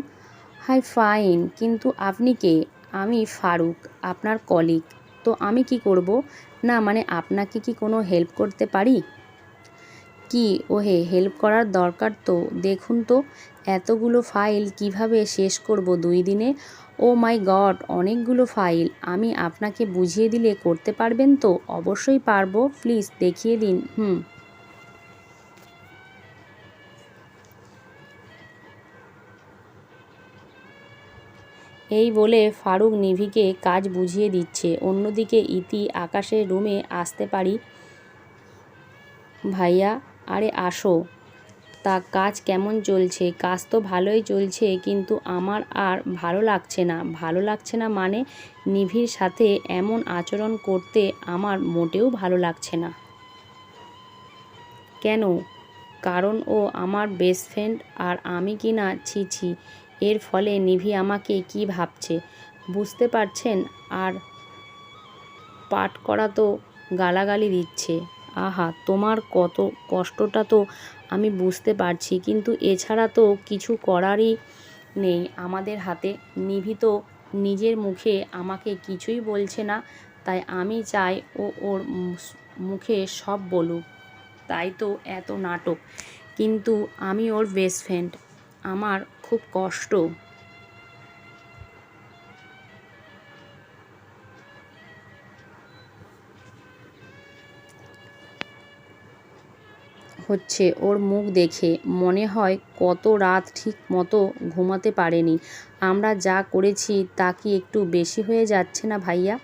Hi, fine. কিন্তু আপনি কে? আমি ফারুক, আপনার কলিগ। তো আমি কি করব? না মানে আপনাকে কি কোনো হেল্প করতে পারি? কি ওহে, হেল্প করার দরকার তো। দেখুন তো, এতগুলো ফাইল কিভাবে শেষ করব 2 দিনে? ও মাই গড, অনেকগুলো ফাইল। আমি আপনাকে বুঝিয়ে দিলে করতে পারবেন তো? অবশ্যই পারবো, প্লিজ দেখিয়ে দিন। এই বলে ফারুক নিভিকে কাজ বুঝিয়ে দিচ্ছে। অন্যদিকে ইতি আকাশের রুমে আসতে পারি? ভাইয়া, আরে আসো। তা কাজ কেমন চলছে? কাজ তো ভালোই চলছে, কিন্তু আমার আর ভালো লাগছে না। ভালো লাগছে না মানে? নিভির সাথে এমন আচরণ করতে আমার মোটেও ভালো লাগছে না। কেন? কারণ ও আমার বেস্ট ফ্রেন্ড আর আমি কি না? ছি ছি। এর ফলে নিভি আমাকে কি ভাবছে বুঝতে পারছেন? আর পাঠ করা তো গালাগালি দিচ্ছে। আহা, তোমার কত কষ্টটা তো আমি বুঝতে পারছি, কিন্তু এছাড়া তো কিছু করারই নেই আমাদের হাতে। নিভি তো নিজের মুখে আমাকে কিছুই বলছে না, তাই আমি চাই ও ওর মুখে সব বলুক। তাই তো এত নাটক। কিন্তু আমি ওর বেস্ট ফ্রেন্ড, আমার খুব কষ্ট হচ্ছে ওর মুখ দেখে। মনে হয় কত রাত ঠিক মতো ঘুমাতে পারেনি। আমরা যা করেছি তা কি একটু বেশি হয়ে যাচ্ছে না ভাইয়া?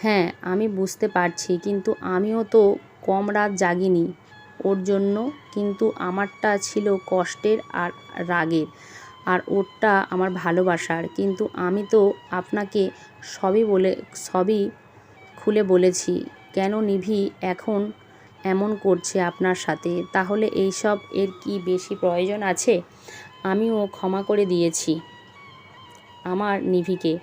হ্যাঁ, আমি বুঝতে পারছি, কিন্তু আমিও তো কম রাত জাগিনি ওর জন্য। কিন্তু আমারটা ছিল কষ্টের আর রাগের, আর ওরটা আমার ভালোবাসার। কিন্তু আমি তো আপনাকে সবই খুলে বলেছি। কেন নিভি এখন এমন করছে আপনার সাথে? তাহলে এইসব এর কি বেশি প্রয়োজন আছে? আমিও ক্ষমা করে দিয়েছি আমার নিভিকে,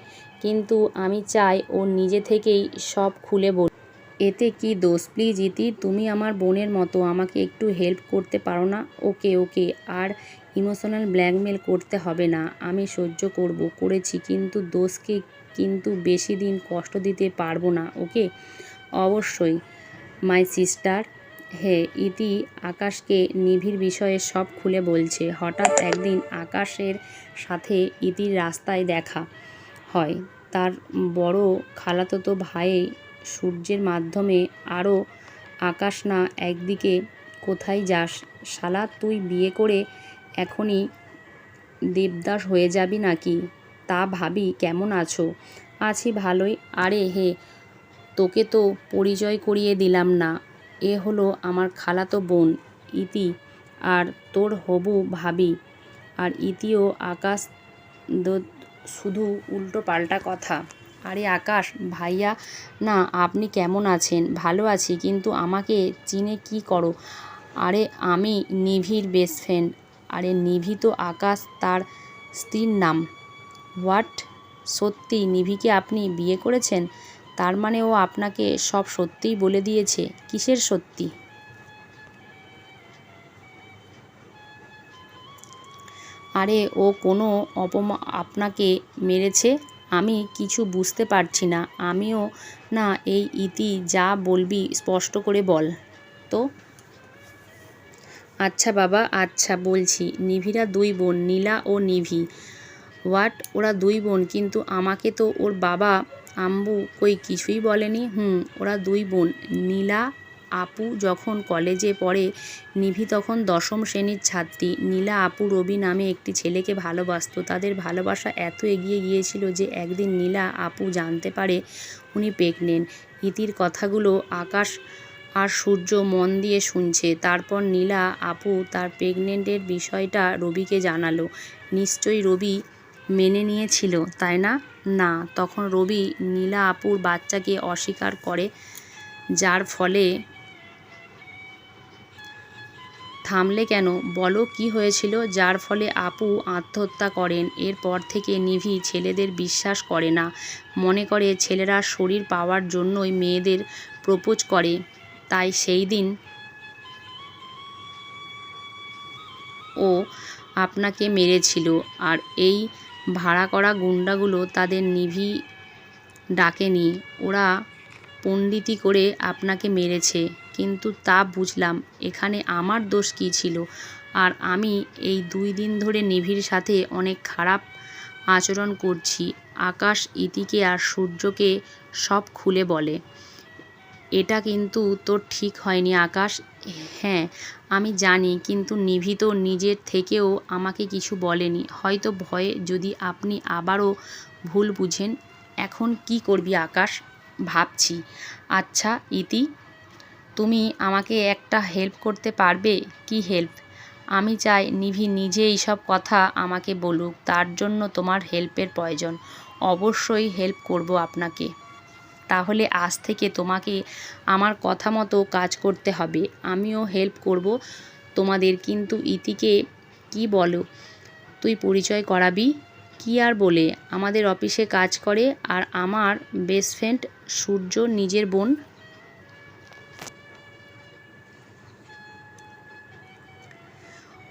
কিন্তু আমি চাই ও নিজে থেকেই সব খুলে বলুক। এতে কি দোষ? প্লিজ ইতি, তুমি আমার বোনের মতো, আমাকে একটু হেল্প করতে পারো না? ওকে ওকে, আর ইমোশনাল ব্ল্যাকমেল করতে হবে না। আমি সহ্য করেছি, কিন্তু দোষকে কিন্তু বেশি দিন কষ্ট দিতে পারবো না। ওকে? অবশ্যই মাই সিস্টার। হে ইতি আকাশকে নিভির বিষয়ে সব খুলে বলছে। হঠাৎ একদিন আকাশের সাথে ইতির রাস্তায় দেখা হয়। তার বড় খালাতো ভাই সূর্যের মাধ্যমে। আরও আকাশ না, একদিকে কোথায় যাস শালা? তুই বিয়ে করে এখনই দেবদাস হয়ে যাবি নাকি? তা ভাবি, কেমন আছো? আছি ভালোই। আরে হে, তোকে তো পরিচয় করিয়ে দিলাম না। এ হলো আমার খালাতো বোন ইতি, আর তোর হবু ভাবি। আর ইতিও আকাশ। শুধু উল্টো পাল্টা কথা। আরে আকাশ ভাইয়া, না আপনি কেমন আছেন? ভালো আছি, কিন্তু আমাকে চিনে কি করো? আরে আমি নিভির বেস্ট ফ্রেন্ড। আরে নিভি তো আকাশ তার স্ত্রীর নাম। হোয়াট? সত্যি নিভিকে আপনি বিয়ে করেছেন? তার মানে ও আপনাকে সব সত্যিই বলে দিয়েছে? কিসের সত্যি? আরে ও কোনো আপনাকে মেরেছে? আমি কিছু বুঝতে পারছি না। আমিও না। এই ইতি, যা বলবি স্পষ্ট করে বল তো। আচ্ছা বাবা, আচ্ছা বলছি। নিভিরা 2 বোন, নীলা ও নিভি। হোয়াট? ওরা 2 বোন? কিন্তু আমাকে তো ওর বাবা আম্মু কই কিছুই বলেনি। ওরা 2 বোন। নীলা আপু যখন কলেজে পড়ে, নিভি তখন 10ম শ্রেণীর ছাত্রী। নীলা আপু রবি নামে একটি ছেলেকে ভালোবাসতো। তাদের ভালোবাসা এত এগিয়ে গিয়েছিল যে একদিন নীলা আপু জানতে পারে উনি প্রেগনেন্ট। ইতির কথাগুলো আকাশ আর সূর্য মন দিয়ে শুনছে। তারপর নীলা আপু তার প্রেগনেন্টের বিষয়টা রবিকে জানালো। নিশ্চয়ই রবি মেনে নিয়েছিল, তাই না? না, তখন রবি নীলা আপুর বাচ্চাকে অস্বীকার করে, যার ফলে থামলে কেন, বলো কি হয়েছিল যার ফলে আপু আত্মহত্যা করেন? এরপর থেকে নিভি ছেলেদের বিশ্বাস করে না, মনে করে ছেলেরা শরীর পাওয়ার জন্যই মেয়েদের প্রপোজ করে। তাই সেই দিন ও আপনাকে মেরেছিল, আর এই ভাড়া করা গুন্ডাগুলো তাদের নিভি ডাকেনি, ওরা পণ্ডিতি করে আপনাকে মেরেছে। কিন্তু তা বুঝলাম, এখানে আমার দোষ কী ছিল? আর আমি এই 2 দিন ধরে নিভির সাথে অনেক খারাপ আচরণ করছি। আকাশ ইতিকে আর সূর্যকে সব খুলে বলে। এটা কিন্তু তোর ঠিক হয়নি আকাশ। হ্যাঁ আমি জানি, কিন্তু নিভি তো নিজের থেকেও আমাকে কিছু বলেনি, হয়তো ভয়ে যদি আপনি আবারও ভুল বুঝেন। এখন কি করবি আকাশ? ভাবছি। আচ্ছা ইতি, তুমি আমাকে একটা হেল্প করতে পারবে? কি হেল্প? আমি চাই নিভি নিজে এইসব কথা আমাকে বলুক, তার জন্য তোমার হেল্পের প্রয়োজন। অবশ্যই হেল্প করব আপনাকে। তাহলে আজ থেকে তোমাকে আমার কথা মতো কাজ করতে হবে। আমিও হেল্প করব তোমাদের, কিন্তু ইতিকে কি বলো তুই পরিচয় করাবি? কি আর বলে, আমাদের অফিসে কাজ করে, আর আমার বেস্ট ফ্রেন্ড সূর্য নিজের বোন।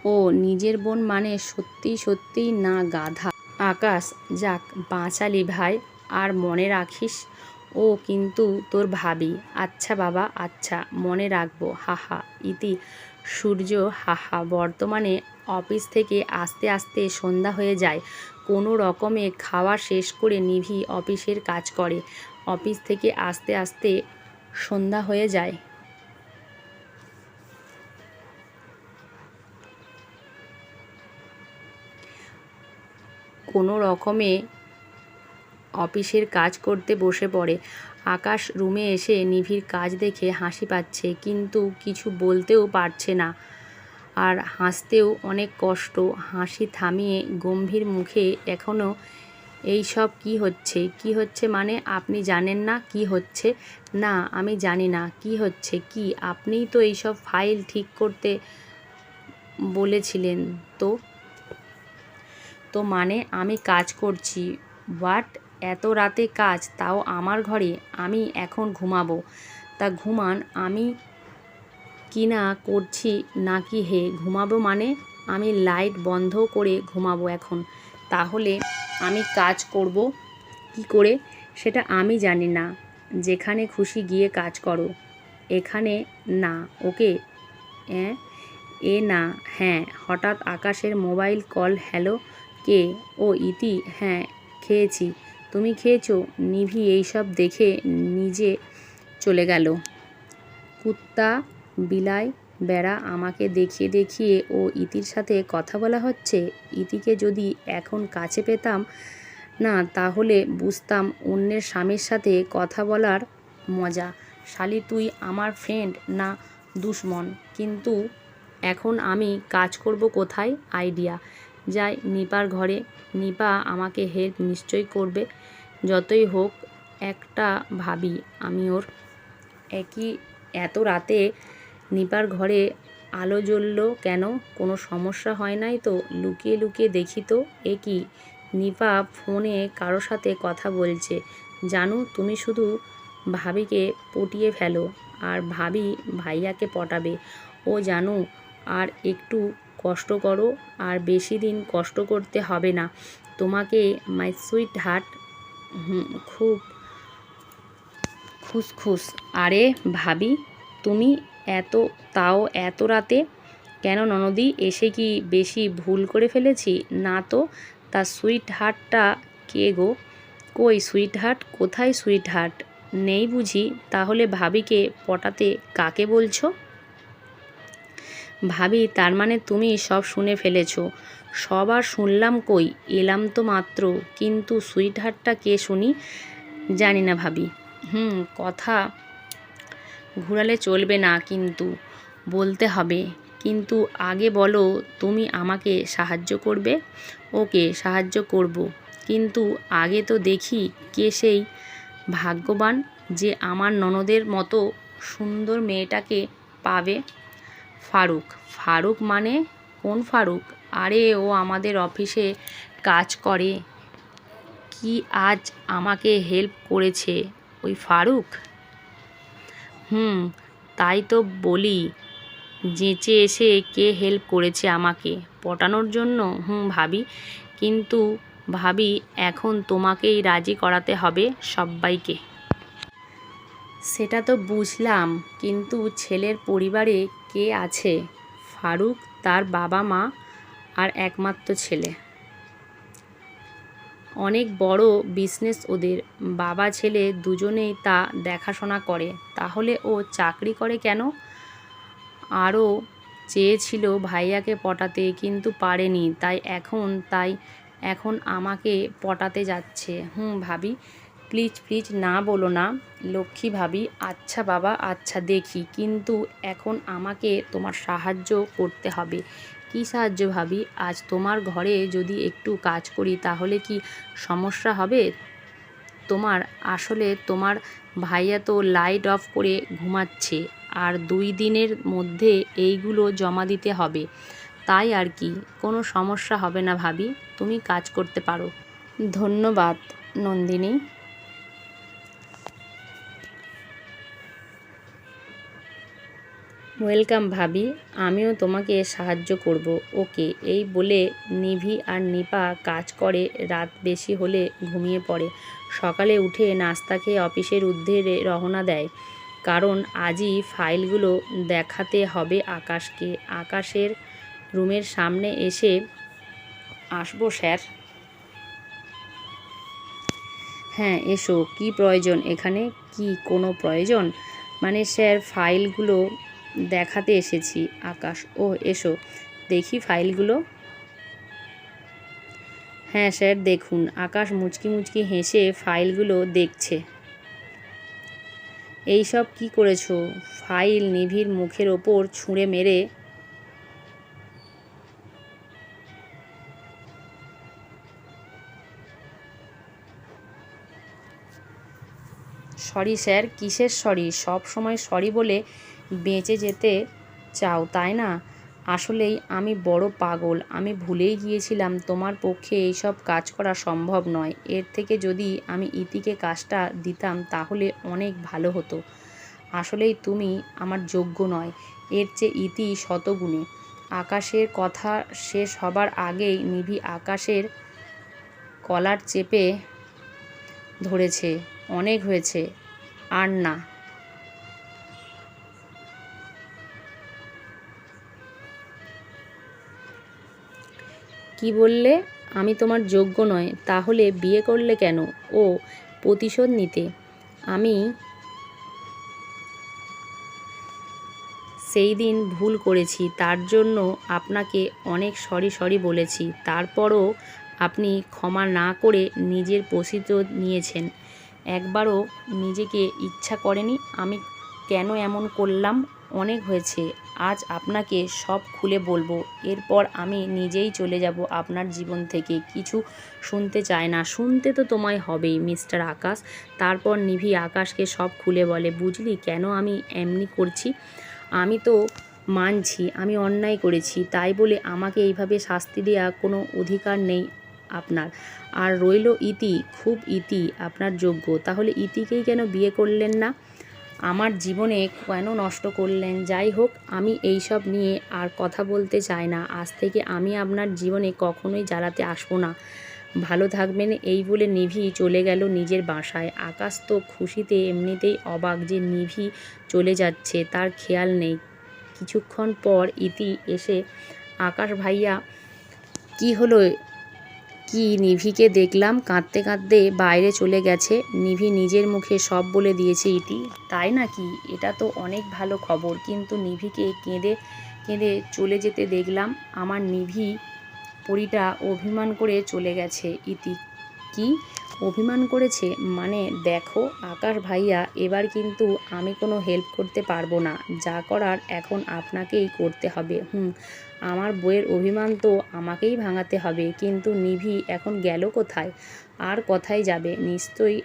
ও নিজের বোন মানে সত্যিই না গাধা। আকাশ, যাক বাঁচালি ভাই। আর মনে রাখিস, ও কিন্তু তোর ভাবি। আচ্ছা বাবা, আচ্ছা মনে রাখবো। হাহা। ইতি সূর্য হাহা। বর্তমানে অফিস থেকে আস্তে আস্তে সন্ধ্যা হয়ে যায়। কোনো রকমে খাওয়া শেষ করে নিভি অফিসের কাজ করে। অফিস থেকে আস্তে আস্তে সন্ধ্যা হয়ে যায়। কোনো রকমে অফিসের কাজ করতে বসে পড়ে। আকাশ রুমে এসে নিভির কাজ দেখে হাসি পাচ্ছে, কিন্তু কিছু বলতেও পারছে না, আর হাসতেও অনেক কষ্ট। হাসি থামিয়ে গম্ভীর মুখে, এখনও এই সব কী হচ্ছে? কী হচ্ছে মানে আপনি জানেন না কি হচ্ছে? না আমি জানি না কি হচ্ছে। কি, আপনিই তো এইসব ফাইল ঠিক করতে বলেছিলেন। তো তো মানে আমি কাজ করছি। হোয়াট? এত রাতে কাজ, তাও আমার ঘরে? আমি এখন ঘুমাবো। তা ঘুমান, আমি কি না করছি নাকি? হে ঘুমাবো মানে? আমি লাইট বন্ধ করে ঘুমাবো এখন। তাহলে আমি কাজ করব কি করে সেটা আমি জানি না। যেখানে খুশি গিয়ে কাজ করো। এখানে না। ওকে? অ্যাঁ না। হ্যাঁ। হঠাৎ আকাশের মোবাইল কল। হ্যালো, কে? ও ইতি। হ্যাঁ খেয়েছি। তুমি খেয়েছো? নিভি এইসব দেখে নিজে চলে গেল। কুত্তা, বিলাই, বেড়া আমাকে দেখিয়ে দেখিয়ে ও ইতির সাথে কথা বলা হচ্ছে। ইতিকে যদি এখন কাছে পেতাম না, তাহলে বুঝতাম অন্যের স্বামীর সাথে কথা বলার মজা। শালি তুই আমার ফ্রেন্ড না দুশমন? কিন্তু এখন আমি কাজ করব কোথায়? আইডিয়া। যাই নিপার ঘরে। নিপা আমাকে হেল্প নিশ্চয়ই করবে। যতই হোক একটা ভাবি আমি ওর। এত রাতে নিপার ঘরে আলো জ্বললো কেন? কোনো সমস্যা হয় নাই তো? লুকিয়ে লুকিয়ে দেখি তো। এ কি, নিপা ফোনে কারো সাথে কথা বলছে। জানু, তুমি শুধু ভাবিকে পটিয়ে ফেলো, আর ভাবি ভাইয়াকে পটাবে। ও জানু, আর একটু কষ্ট করো, আর বেশি দিন কষ্ট করতে হবে না তোমাকে মাই সুইট হার্ট। খুব খুসখুস। আরে ভাবি তুমি, তাও এত রাতে কেন ননদি? এসে কি বেশি ভুল করে ফেলেছি? না তো। তা সুইট হার্টটা কে গো? কই সুইট হার্ট? কোথায় সুইট হার্ট? নেই বুঝি? তাহলে ভাবিকে পটাতে কাকে বলছো? ভাবি, তার মানে তুমি সব শুনে ফেলেছো? সব আর শুনলাম কই, এলাম তো মাত্র। কিন্তু সুইট হার্টটা কে শুনি? জানি না ভাবি। কথা ঘুরালে চলবে না, কিন্তু বলতে হবে। কিন্তু আগে বলো তুমি আমাকে সাহায্য করবে। ওকে, সাহায্য করব, কিন্তু আগে তো দেখি কে সেই ভাগ্যবান যে আমার ননদের মতো সুন্দর মেয়েটাকে পাবে। ফারুক। ফারুক মানে কোন ফারুক? আরে ও আমাদের অফিসে কাজ করে, কি আজ আমাকে হেল্প করেছে ওই ফারুক। তাই তো বলি, যেচে এসে কে হেল্প করেছে আমাকে পটানোর জন্য। ভাবি, কিন্তু ভাবি এখন তোমাকেই রাজি করাতে হবে সব্বাইকে। সেটা তো বুঝলাম, কিন্তু ছেলের পরিবারে কে আছে? ফারুক, তার বাবা মা আর একমাত্র ছেলে। অনেক বড় বিজনেস ওদের, বাবা ছেলে দুজনেই তা দেখাশোনা করে। তাহলে ও চাকরি করে কেন? আরও চেয়েছিল ভাইয়াকে পটাতে, কিন্তু পারেনি, তাই এখন আমাকে পটাতে যাচ্ছে। ভাবি, প্লিজ প্লিজ না বলো না লক্ষ্মী ভাবি। আচ্ছা বাবা, আচ্ছা দেখি, কিন্তু এখন আমাকে তোমার সাহায্য করতে হবে। কী সাহায্য ভাবি? আজ তোমার ঘরে যদি একটু কাজ করি তাহলে কি সমস্যা হবে তোমার? আসলে তোমার ভাইয়া তো লাইট অফ করে ঘুমাচ্ছে, আর 2 দিনের মধ্যে এইগুলো জমা দিতে হবে, তাই আর কি। কোনো সমস্যা হবে না ভাবি, তুমি কাজ করতে পারো। ধন্যবাদ নন্দিনী। ওয়েলকাম ভাবি, আমিও তোমাকে সাহায্য করব। ওকে। এই বলে নিভি আর নিপা কাজ করে, রাত বেশি হলে ঘুমিয়ে পড়ে। সকালে উঠে নাস্তা খেয়ে অফিসের উদ্দেশ্যে রওনা দেয়, কারণ আজই ফাইলগুলো দেখাতে হবে আকাশকে। আকাশের রুমের সামনে এসে, আসবো স্যার? হ্যাঁ এসো। কি প্রয়োজন এখানে? কি কোনো প্রয়োজন? মানে স্যার, ফাইলগুলো দেখাতে এসেছি। আকাশ: ও এসো দেখি ফাইলগুলো। হ্যাঁ স্যার, দেখুন। আকাশ মুচকি মুচকি হেসে ফাইলগুলো দেখছে। এই সব কী করেছো? ফাইল নিভির মুখের ওপর ছুঁড়ে মেরে, সরি স্যার। কিসের সরি? সব সময় সরি বলে বেঁচে যেতে চাও তাই না? আসলেই আমি বড় পাগল। আমি ভুলেই গিয়েছিলাম তোমার পক্ষে এইসব কাজ করা সম্ভব নয়। এর থেকে যদি আমি ইতিকে কাজটা দিতাম তাহলে অনেক ভালো হতো। আসলেই তুমি আমার যোগ্য নয়, এর চেয়ে ইতি শতগুণে। আকাশের কথা শেষ হবার আগেই নিভি আকাশের কলার চেপে ধরেছে। অনেক হয়েছে, আর না। কি বললে? আমি তোমার যোগ্য নয়? তাহলে বিয়ে করলে কেন? ও, প্রতিশোধ নিতে। আমি সেই দিন ভুল করেছি, তার জন্য আপনাকে অনেক সরি সরি বলেছি। তারপরও আপনি ক্ষমা না করে নিজের প্রতিশোধ নিয়েছেন। একবারও নিজেকে ইচ্ছা করেনি আমি কেন এমন করলাম? অনেক হয়েছে, আজ আপনাকে সব খুলে বলবো। এরপর আমি নিজেই চলে যাব আপনার জীবন থেকে। কিছু শুনতে চায় না। শুনতে তো তোমায় হবেই মিস্টার আকাশ। তারপর নিভি আকাশকে সব খুলে বলে, বুঝলি কেন আমি এমনি করছি? আমি তো মানছি আমি অন্যায় করেছি, তাই বলে আমাকে এইভাবে শাস্তি দেওয়া কোনো অধিকার নেই আপনার। আর রইল ইতি, খুব ইতি আপনার যোগ্য। তাহলে ইতিকেই কেন বিয়ে করলেন না? আমার জীবনে কেন নষ্ট করলেন? যাই হোক, আমি এইসব নিয়ে আর কথা বলতে চাই না। আজ থেকে আমি আপনার জীবনে কখনোই জ্বালাতে আসবো না। ভালো থাকবেন। এই বলে নিভি চলে গেল নিজের বাসায়। আকাশ তো খুশিতে এমনিতেই অবাক যে নিভি চলে যাচ্ছে, তার খেয়াল নেই। কিছুক্ষণ পর ইতি এসে, আকাশ ভাইয়া কি হলো? কি নিভিকে দেখলাম কাঁদতে কাঁদতে বাইরে চলে গেছে। নিভি নিজের মুখে সব বলে দিয়েছে ইতি। তাই নাকি? এটা তো অনেক ভালো খবর, কিন্তু নিভিকে কেঁদে কেঁদে চলে যেতে দেখলাম। আমার নিভি পরীটা অভিমান করে চলে গেছে। ইতি: কি অভিমান করেছে মানে দেখো আকাশ ভাইয়া, এবার কিন্তু আমি কোনো হেল্প করতে পারবো না, যা করার এখন আপনাকেই করতে হবে। আমার বউয়ের অভিমান তো আমাকেই ভাঙাতে হবে, কিন্তু নিভি এখন গেল কোথায়? আর কোথায় যাবে? নিশ্চয়ই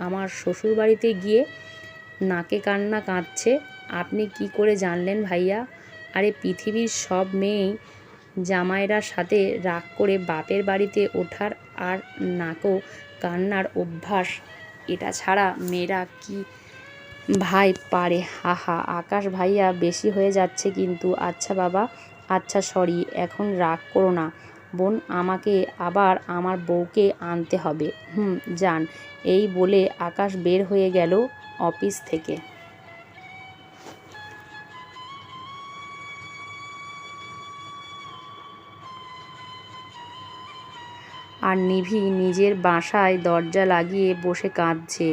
আমার শ্বশুরবাড়িতে গিয়ে নাকে কান্না কাঁদছে। আপনি কি করে জানলেন ভাইয়া? আরে পৃথিবীর সব মেয়েই জামাইরার সাথে রাগ করে বাপের বাড়িতে ওঠার আর নাকও কান্নার অভ্যাস, এটা ছাড়া মেয়েরা কি ভাই পারে? হাহা, আকাশ ভাইয়া বেশি হয়ে যাচ্ছে কিন্তু। আচ্ছা বাবা, আচ্ছা সরি, এখন রাগ করো না বোন, আমাকে আবার আমার বউকে আনতে হবে। যান। এই বলে আকাশ বের হয়ে গেল অফিস থেকে। আর নিভি নিজের বাসায় দরজা লাগিয়ে বসে কাঁদছে,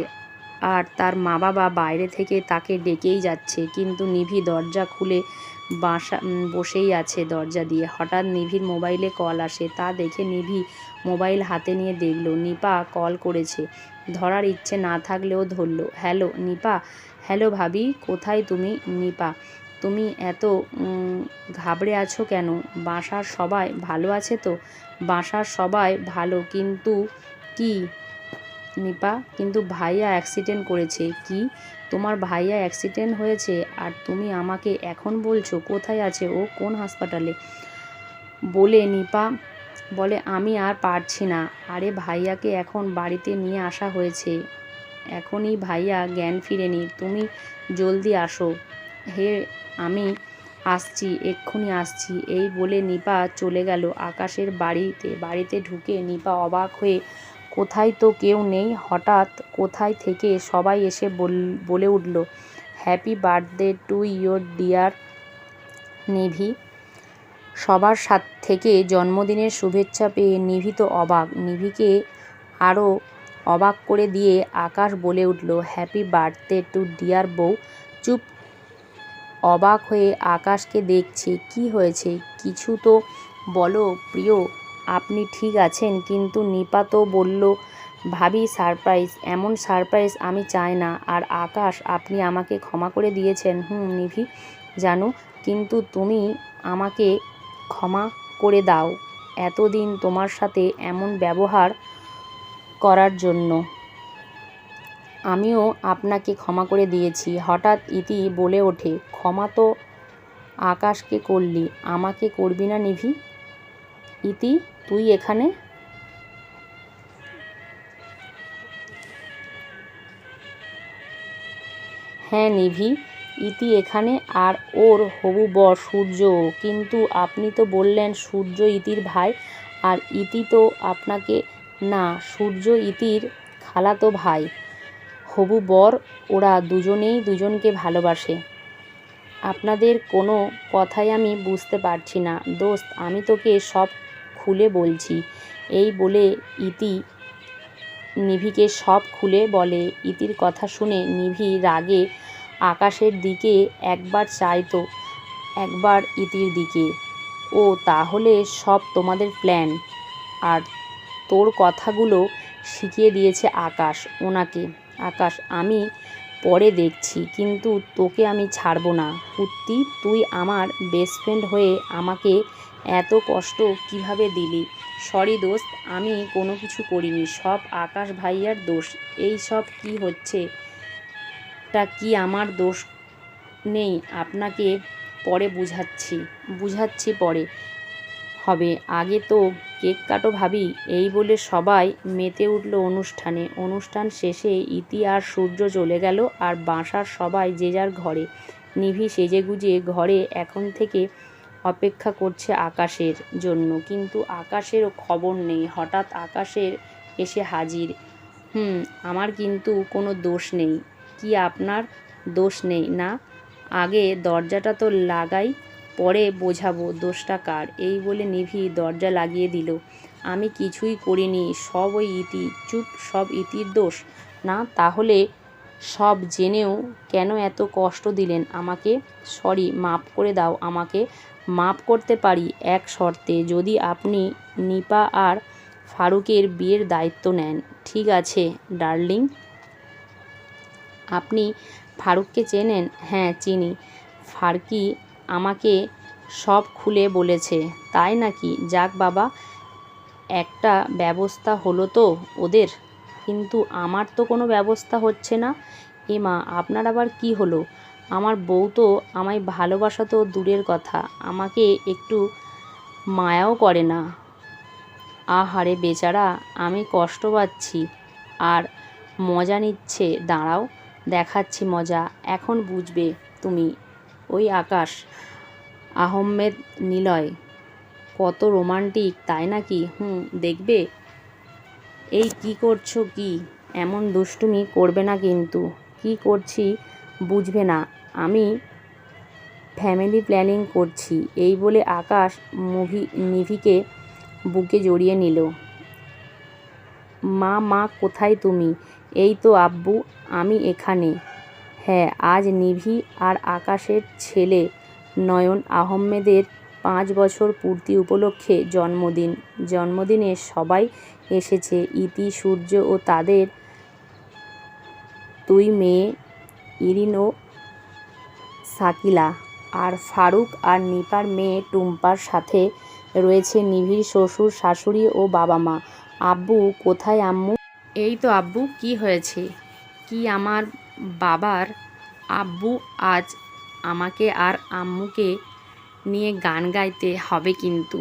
আর তার মা বাবা বাইরে থেকে তাকে ডেকেই যাচ্ছে, কিন্তু নিভি দরজা খুলে বসেই আছে দরজা দিয়ে। হঠাৎ নিভির মোবাইলে কল আসে, তা দেখে নিভি মোবাইল হাতে নিয়ে দেখল নিপা কল করেছে। ধরার ইচ্ছে না থাকলেও ধরল। হ্যালো নিপা। হ্যালো ভাবি, কোথায় তুমি? নিপা, তুমি এত ঘাবড়ে আছো কেন? বাসার সবাই ভালো আছে তো? বাসার সবাই ভালো, কিন্তু কি নিপা? কিন্তু ভাইয়া অ্যাক্সিডেন্ট করেছে। কি? তোমার ভাইয়া অ্যাক্সিডেন্ট হয়েছে আর তুমি আমাকে এখন বলছো? কোথায় আছে ও? কোন হাসপাতালে? বলে নিপা বলে আমি আর পারছি না। আরে ভাইয়াকে এখন বাড়িতে নিয়ে আসা হয়েছে, এখনই ভাইয়া জ্ঞান ফিরেনি, তুমি জলদি আসো। হে, আমি আসছি, এক্ষুনি আসছি। এই বলে নিপা চলে গেল আকাশের বাড়িতে। বাড়িতে ঢুকে নিপা অবাক হয়ে, কোথায় তো কেউ নেই, হঠাৎ কোথায় থেকে সবাই এসে বলে উঠল, happy birthday to your dear Nivi. সবার থেকে জন্মদিনের শুভেচ্ছা পেয়ে নিভি তো অবাক। নিভিকে আরও অবাক করে দিয়ে আকাশ বলে উঠল, হ্যাপি বার্থডে টু ডিয়ার বউ। চুপ। অবাক হয়ে আকাশকে দেখছে। কি হয়েছে? কিছু তো বলো প্রিয়, আপনি ঠিক আছেন? কিন্তু নিপা তো বলল ভাবি সারপ্রাইজ। এমন সারপ্রাইজ আমি চাই না। আর আকাশ, আপনি আমাকে ক্ষমা করে দিয়েছেন। নিভি জানো, কিন্তু তুমি আমাকে ক্ষমা করে দাও এতদিন তোমার সাথে এমন ব্যবহার করার জন্য। আমিও আপনাকে ক্ষমা করে দিয়েছি। হঠাৎ ইতি বলে ওঠে, ক্ষমা তো আকাশকে করলি, আমাকে করবি না নিভি? ইতি, তুই এখানে? হ্যাঁ নিভি, ইতি এখানে, আর ওর হবু বর সূর্য। কিন্তু আপনি তো বললেন সূর্য ইতির ভাই, আর ইতি তো আপনাকে। না, সূর্য ইতির খালাতো ভাই, হবু বর। ওরা দুজনেই দুজনকে ভালোবাসে। আপনাদের কোনো কথাই আমি বুঝতে পারছি না দোস্ত, আমি তোকে সব খুলে বলছি। এই বলে ইতি নিভিকে সব খুলে বলে। ইতির কথা শুনে নিভি রাগে আকাশের দিকে একবার চাইতো, একবার ইতির দিকে। ও তাহলে সব তোমাদের প্ল্যান, আর তোর কথাগুলো শিখিয়ে দিয়েছে আকাশ ওনাকে। আকাশ, আমি পরে দেখছি, কিন্তু তোকে আমি ছাড়বো না। কুত্তি, তুই আমার বেস্ট ফ্রেন্ড হয়ে আমাকে এত কষ্ট কিভাবে দিলি? সরি দোস্ত, আমি কোনো কিছু করিনি, সব আকাশ ভাইয়ার দোষ। এই সব কি হচ্ছে? টা কি আমার দোষ নেই? আপনাকে পরে বুঝাচ্ছি পরে হবে, আগে তো কেক কাটো ভাবি। এই বলে সবাই মেতে উঠল অনুষ্ঠানে। অনুষ্ঠান শেষে ইতি আর সূর্য চলে গেল, আর বাসার সবাই যে যার ঘরে। নিভি সেজেগুজে ঘরে এখন থেকে অপেক্ষা করছে আকাশের জন্য, কিন্তু আকাশেরও খবর নেই। হঠাৎ আকাশের এসে হাজির। আমার কিন্তু কোনো দোষ নেই। কি আপনার দোষ নেই না? আগে দরজাটা তো লাগাই, পরে বোঝাবো দোষটা কার। এই বলে নিভি দরজা লাগিয়ে দিল। আমি কিছুই করিনি, সব ওই ইতি। চুপ, সব ইতির দোষ না? তাহলে সব জেনেও কেন এত কষ্ট দিলেন আমাকে? সরি, মাফ করে দাও আমাকে। মাফ করতে পারি এক শর্তে, যদি আপনি নিপা আর ফারুকের বিয়ের দায়িত্ব নেন। ঠিক আছে ডার্লিং। আপনি ফারুককে চেনেন? হ্যাঁ চিনি, ফারুকই আমাকে সব খুলে বলেছে। তাই নাকি? যাক বাবা, একটা ব্যবস্থা হলো তো ওদের। কিন্তু আমার তো কোনো ব্যবস্থা হচ্ছে না। এমা, আপনার আবার কি হলো? আমার বউ তো আমায় ভালোবাসা তো দূরের কথা, আমাকে একটু মায়াও করে না। আহারে বেচারা, আমি কষ্ট পাচ্ছি আর মজা নিচ্ছে। দাঁড়াও, দেখাচ্ছি মজা, এখন বুঝবে তুমি। ওই আকাশ আহমেদ নিলয় কত রোমান্টিক, তাই নাকি? দেখবে। এই কি করছো কি? এমন দুষ্টুমি করবে না কিন্তু। কি করছি বুঝবে না? আমি ফ্যামিলি প্ল্যানিং করছি। এই বলে আকাশ নিভিকে বুকে জড়িয়ে নিল। মা কোথায় তুমি? এই তো আব্বু, আমি এখানে। হ্যাঁ, আজ নিভি আর আকাশের ছেলে নয়ন আহমেদের 5 বছর পূর্তি উপলক্ষে জন্মদিনে সবাই এসেছে। ইতি, সূর্য ও তাদের 2 মেয়ে ইরিন ও শাকিলা, আর ফারুক আর নিপার মেয়ে টুম্পার সাথে রয়েছে নিভির শ্বশুর শাশুড়ি ও বাবা মা। আব্বু কোথায় আম্মু? এই তো আব্বু। কি হয়েছে? কি আমার বাবার আব্বু আজ আমাকে আর আম্মুকে নিয়ে গান গাইতে হবে কিন্তু।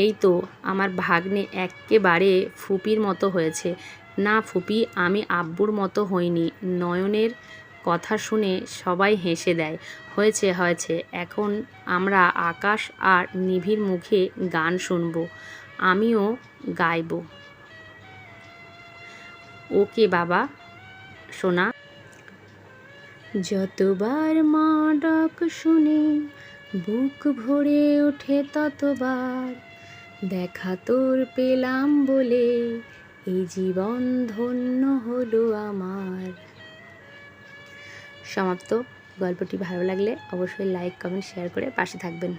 এই তো আমার ভাগ্নে এক্কেবারে ফুপির মতো হয়েছে। না ফুপি, আমি আব্বুর মতো হইনি। নয়নের কথা শুনে সবাই হেসে দেয়। হয়েছে হয়েছে, এখন আমরা আকাশ আর নিভির মুখে গান শুনব, আমিও গাইব। ওকে বাবা সোনা। যতবার মা ডাক শুনি বুক ভরে ওঠে, ততবার দেখা তোর পেলাম বলে এই জীবন ধন্য হলো আমার। সমাপ্ত। গল্পটি ভালো লাগলে অবশ্যই লাইক, কমেন্ট, শেয়ার করে পাশে থাকবেন।